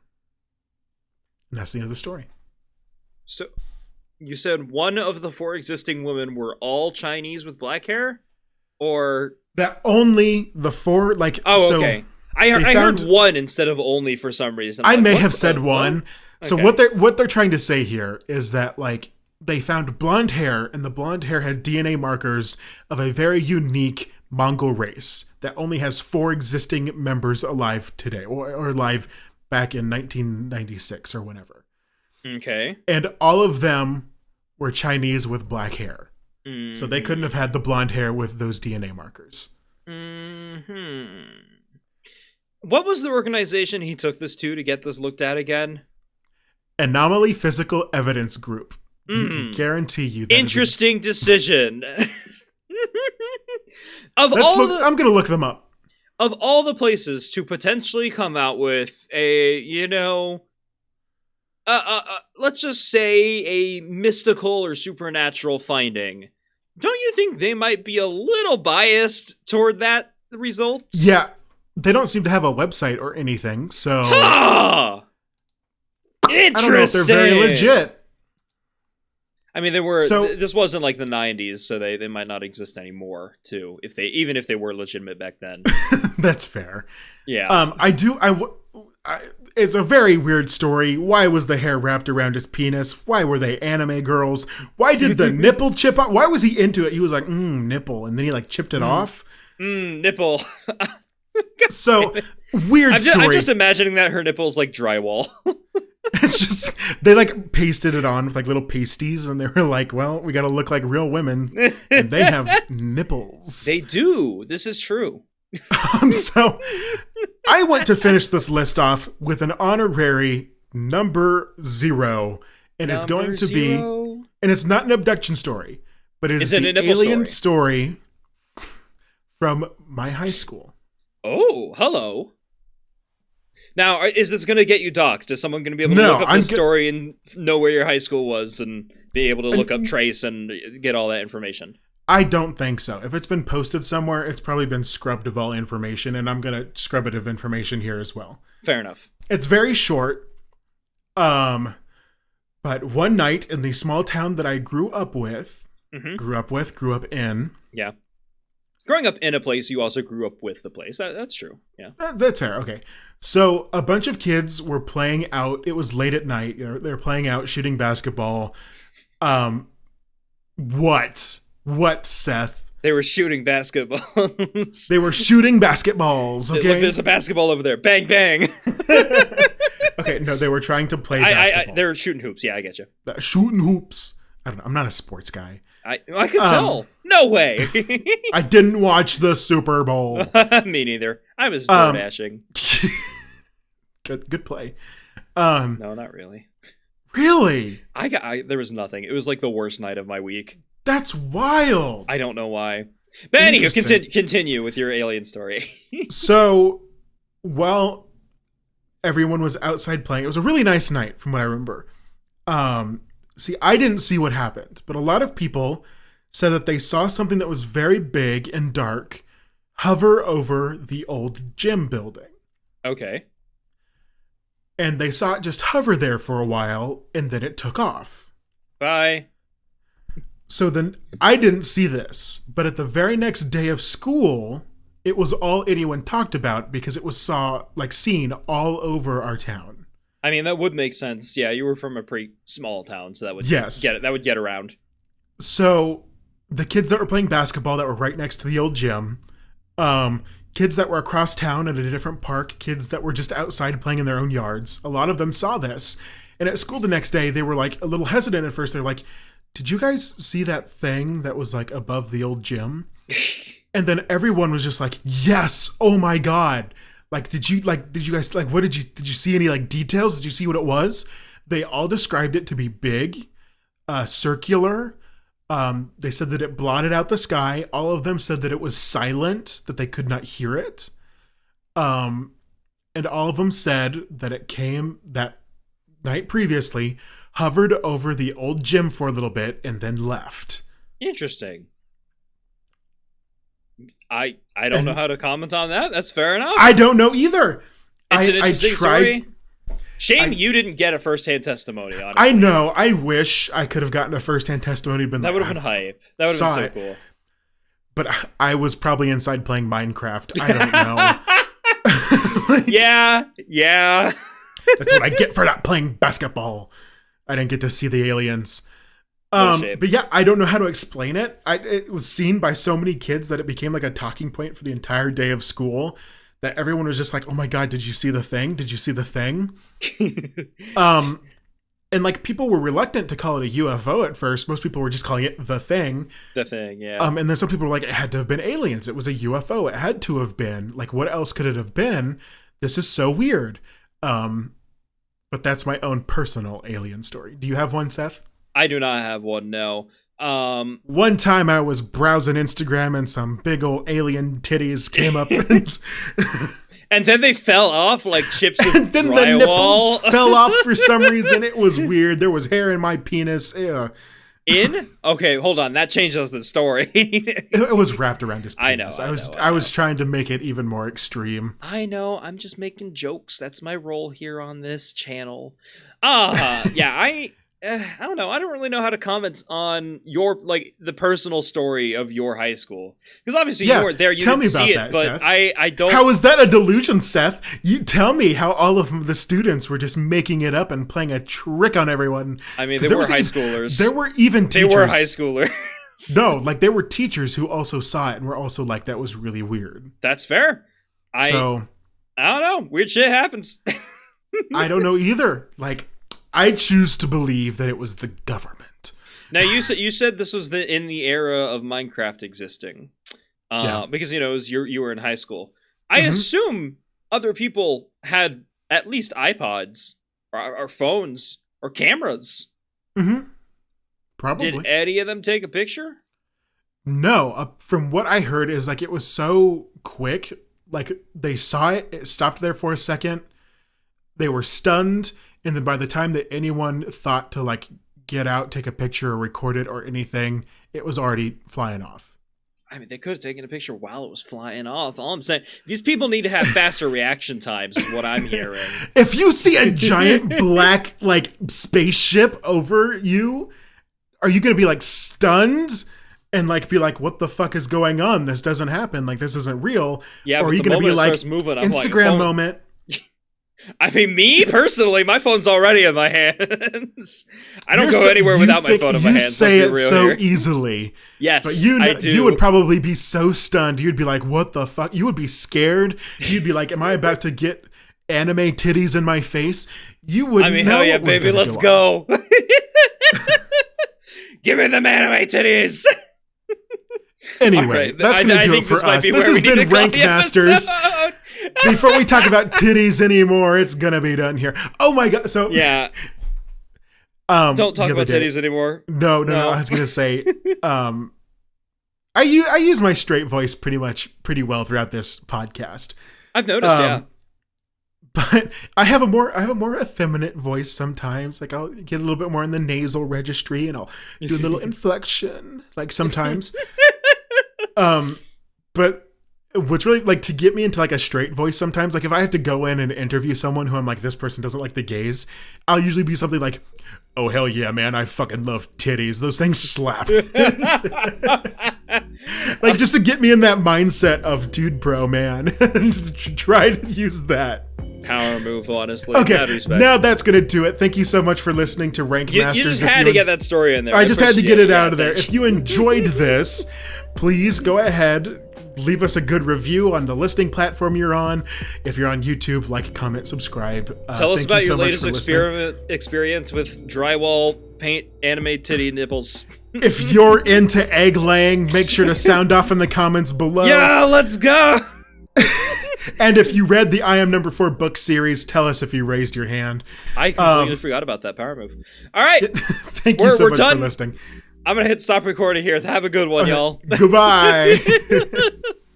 [SPEAKER 1] And that's the end of the story.
[SPEAKER 2] So, you said one of the 4 existing women were all Chinese with black hair? Or...
[SPEAKER 1] that only the 4, like...
[SPEAKER 2] Oh, okay. I heard one instead of only for some reason.
[SPEAKER 1] I may have said one. So what they're trying to say here is that, like, they found blonde hair, and the blonde hair has DNA markers of a very unique Mongol race that only has 4 existing members alive today, or alive back in 1996 or whenever.
[SPEAKER 2] Okay.
[SPEAKER 1] And all of them were Chinese with black hair. Mm-hmm. So they couldn't have had the blonde hair with those DNA markers.
[SPEAKER 2] Mm-hmm. What was the organization he took this to get this looked at again?
[SPEAKER 1] Anomaly Physical Evidence Group. You can guarantee you that
[SPEAKER 2] interesting decision. I'm
[SPEAKER 1] going to look them up.
[SPEAKER 2] Of all the places to potentially come out with a, let's just say a mystical or supernatural finding, don't you think they might be a little biased toward that result?
[SPEAKER 1] Yeah, they don't seem to have a website or anything, so...
[SPEAKER 2] Interesting!
[SPEAKER 1] I don't know if they're very legit.
[SPEAKER 2] I mean, they were. So, this wasn't like the 90s, so they might not exist anymore, too. Even if they were legitimate back then.
[SPEAKER 1] That's fair.
[SPEAKER 2] Yeah.
[SPEAKER 1] It's a very weird story. Why was the hair wrapped around his penis? Why were they anime girls? Why did the nipple chip off? Why was he into it? He was like, nipple, and then he like chipped it off.
[SPEAKER 2] Nipple.
[SPEAKER 1] So weird story.
[SPEAKER 2] I'm just imagining that her nipple's like drywall.
[SPEAKER 1] It's just, they like pasted it on with like little pasties, and they were like, well, we got to look like real women, and they have nipples.
[SPEAKER 2] They do. This is true.
[SPEAKER 1] So I want to finish this list off with an honorary number 0, and it's going to be, and it's not an abduction story, but it's the alien story from my high school.
[SPEAKER 2] Oh, hello. Now, is this going to get you doxxed? Is someone going to be able to look up this story and know where your high school was and be able to look up Trace and get all that information?
[SPEAKER 1] I don't think so. If it's been posted somewhere, it's probably been scrubbed of all information, and I'm going to scrub it of information here as well.
[SPEAKER 2] Fair enough.
[SPEAKER 1] It's very short. But one night in the small town that I grew up in.
[SPEAKER 2] Yeah. Growing up in a place, you also grew up with the place. That's true. Yeah.
[SPEAKER 1] That's fair. Okay. So a bunch of kids were playing out. It was late at night. They're playing out, shooting basketball. What, Seth?
[SPEAKER 2] They were shooting basketballs.
[SPEAKER 1] They were shooting basketballs, okay?
[SPEAKER 2] Look, there's a basketball over there. Bang, bang.
[SPEAKER 1] Okay, no, they were trying to play basketball.
[SPEAKER 2] They were shooting hoops. Yeah, I get you.
[SPEAKER 1] Shooting hoops. I don't know. I'm not a sports guy.
[SPEAKER 2] I could tell. No way.
[SPEAKER 1] I didn't watch the Super Bowl.
[SPEAKER 2] Me neither. I was door dashing.
[SPEAKER 1] Good play.
[SPEAKER 2] No, not really.
[SPEAKER 1] Really?
[SPEAKER 2] There was nothing. It was like the worst night of my week.
[SPEAKER 1] That's wild.
[SPEAKER 2] I don't know why. But anywho, continue with your alien story.
[SPEAKER 1] So, while everyone was outside playing, it was a really nice night from what I remember. See, I didn't see what happened, but a lot of people said that they saw something that was very big and dark hover over the old gym building.
[SPEAKER 2] Okay.
[SPEAKER 1] And they saw it just hover there for a while, and then it took off.
[SPEAKER 2] Bye.
[SPEAKER 1] So then I didn't see this, but at the very next day of school, it was all anyone talked about because it was seen all over our town.
[SPEAKER 2] I mean, that would make sense. Yeah, you were from a pretty small town, so that would get around.
[SPEAKER 1] So the kids that were playing basketball that were right next to the old gym, kids that were across town at a different park, kids that were just outside playing in their own yards, a lot of them saw this. And at school the next day, they were like a little hesitant at first. They're like, did you guys see that thing that was like above the old gym? And then everyone was just like, yes, oh my God. Like, did you guys, like, what did you see any like details? Did you see what it was? They all described it to be big, circular. They said that it blotted out the sky. All of them said that it was silent, that they could not hear it. And all of them said that it came that night previously, hovered over the old gym for a little bit, and then left.
[SPEAKER 2] Interesting. I don't know how to comment on that. That's fair enough.
[SPEAKER 1] I don't know either.
[SPEAKER 2] It's an interesting story. Shame you didn't get a first-hand testimony, honestly.
[SPEAKER 1] I know. I wish I could have gotten a first-hand testimony.
[SPEAKER 2] That would have been hype. That would have been so cool.
[SPEAKER 1] But I was probably inside playing Minecraft. I don't know.
[SPEAKER 2] Yeah.
[SPEAKER 1] That's what I get for not playing basketball. I didn't get to see the aliens. But yeah, I don't know how to explain it. It was seen by so many kids that it became like a talking point for the entire day of school. that everyone was just like, oh my God, did you see the thing? Did you see the thing? And like people were reluctant to call it a UFO at first. Most people were just calling it the thing.
[SPEAKER 2] The thing, yeah.
[SPEAKER 1] And then some people were like, it had to have been aliens. It was a UFO. It had to have been. Like, what else could it have been? This is so weird. But that's my own personal alien story. Do you have one, Seth?
[SPEAKER 2] I do not have one, no.
[SPEAKER 1] One time I was browsing Instagram and some big old alien titties came up and...
[SPEAKER 2] And then they fell off like chips of
[SPEAKER 1] and then
[SPEAKER 2] drywall.
[SPEAKER 1] The nipples fell off for some reason. It was weird. There was hair in my penis. Ew.
[SPEAKER 2] In? Okay, hold on. That changes the story.
[SPEAKER 1] It was wrapped around his penis.
[SPEAKER 2] I know.
[SPEAKER 1] I was trying to make it even more extreme.
[SPEAKER 2] I know. I'm just making jokes. That's my role here on this channel. Yeah, I don't know. I don't really know how to comment on your, like, the personal story of your high school. Because obviously you weren't there. You didn't see it, but Seth. I don't...
[SPEAKER 1] How is that a delusion, Seth? You tell me how all of the students were just making it up and playing a trick on everyone.
[SPEAKER 2] I mean, they were high schoolers.
[SPEAKER 1] There were even teachers.
[SPEAKER 2] They were high schoolers.
[SPEAKER 1] No, like, there were teachers who also saw it and were also like, that was really weird.
[SPEAKER 2] That's fair. I don't know. Weird shit happens.
[SPEAKER 1] I don't know either. Like... I choose to believe that it was the government.
[SPEAKER 2] Now you said this was in the era of Minecraft existing, because it was you were in high school. I assume other people had at least iPods or phones or cameras.
[SPEAKER 1] Probably.
[SPEAKER 2] Did any of them take a picture?
[SPEAKER 1] No. From what I heard is like it was so quick. Like they saw it, it stopped there for a second. They were stunned. And then by the time that anyone thought to like get out, take a picture or record it or anything, it was already flying off.
[SPEAKER 2] I mean, they could have taken a picture while it was flying off. All I'm saying, these people need to have faster reaction times is what I'm hearing.
[SPEAKER 1] If you see a giant black like spaceship over you, are you going to be like stunned and like be like, what the fuck is going on? This doesn't happen. Like this isn't real.
[SPEAKER 2] Yeah,
[SPEAKER 1] or are you going to be like
[SPEAKER 2] moving,
[SPEAKER 1] Instagram moment?
[SPEAKER 2] I mean, me personally, my phone's already in my hands. I don't go anywhere without my phone in my hands.
[SPEAKER 1] You say it so easily.
[SPEAKER 2] Yes,
[SPEAKER 1] but
[SPEAKER 2] I do.
[SPEAKER 1] You would probably be so stunned. You'd be like, what the fuck? You would be scared. You'd be like, am I about to get anime titties in my face? You would.
[SPEAKER 2] I mean, hell yeah, baby, let's go. Give me them anime titties.
[SPEAKER 1] Anyway, that's going to do it for us. This has been Rank Masters. Before we talk about titties anymore, it's going to be done here. Oh my God. So
[SPEAKER 2] yeah. Don't talk about titties anymore.
[SPEAKER 1] No. I was going to say, I use my straight voice pretty well throughout this podcast.
[SPEAKER 2] I've noticed, yeah.
[SPEAKER 1] But I have a more effeminate voice sometimes. Like I'll get a little bit more in the nasal registry and I'll do a little inflection, like sometimes. But what's really like to get me into like a straight voice sometimes, like if I have to go in and interview someone who I'm like, this person doesn't like the gays, I'll usually be something like, oh hell yeah, man, I fucking love titties. Those things slap. Like just to get me in that mindset of dude bro, man. Try to use that.
[SPEAKER 2] Power move, honestly.
[SPEAKER 1] Okay, now that's going to do it. Thank you so much for listening to Rank Masters.
[SPEAKER 2] You just had to get that story in there.
[SPEAKER 1] I just had to get it out of there. If you enjoyed this, please go ahead, leave us a good review on the listening platform you're on. If you're on YouTube, like, comment, subscribe.
[SPEAKER 2] Tell us about your latest experience with drywall paint anime titty nipples.
[SPEAKER 1] If you're into egg laying, make sure to sound off in the comments below.
[SPEAKER 2] Yeah, let's go!
[SPEAKER 1] And if you read the I Am Number 4 book series, tell us if you raised your hand.
[SPEAKER 2] I completely forgot about that power move. All right.
[SPEAKER 1] Thank you so much for listening.
[SPEAKER 2] I'm going to hit stop recording here. Have a good one, y'all.
[SPEAKER 1] Goodbye.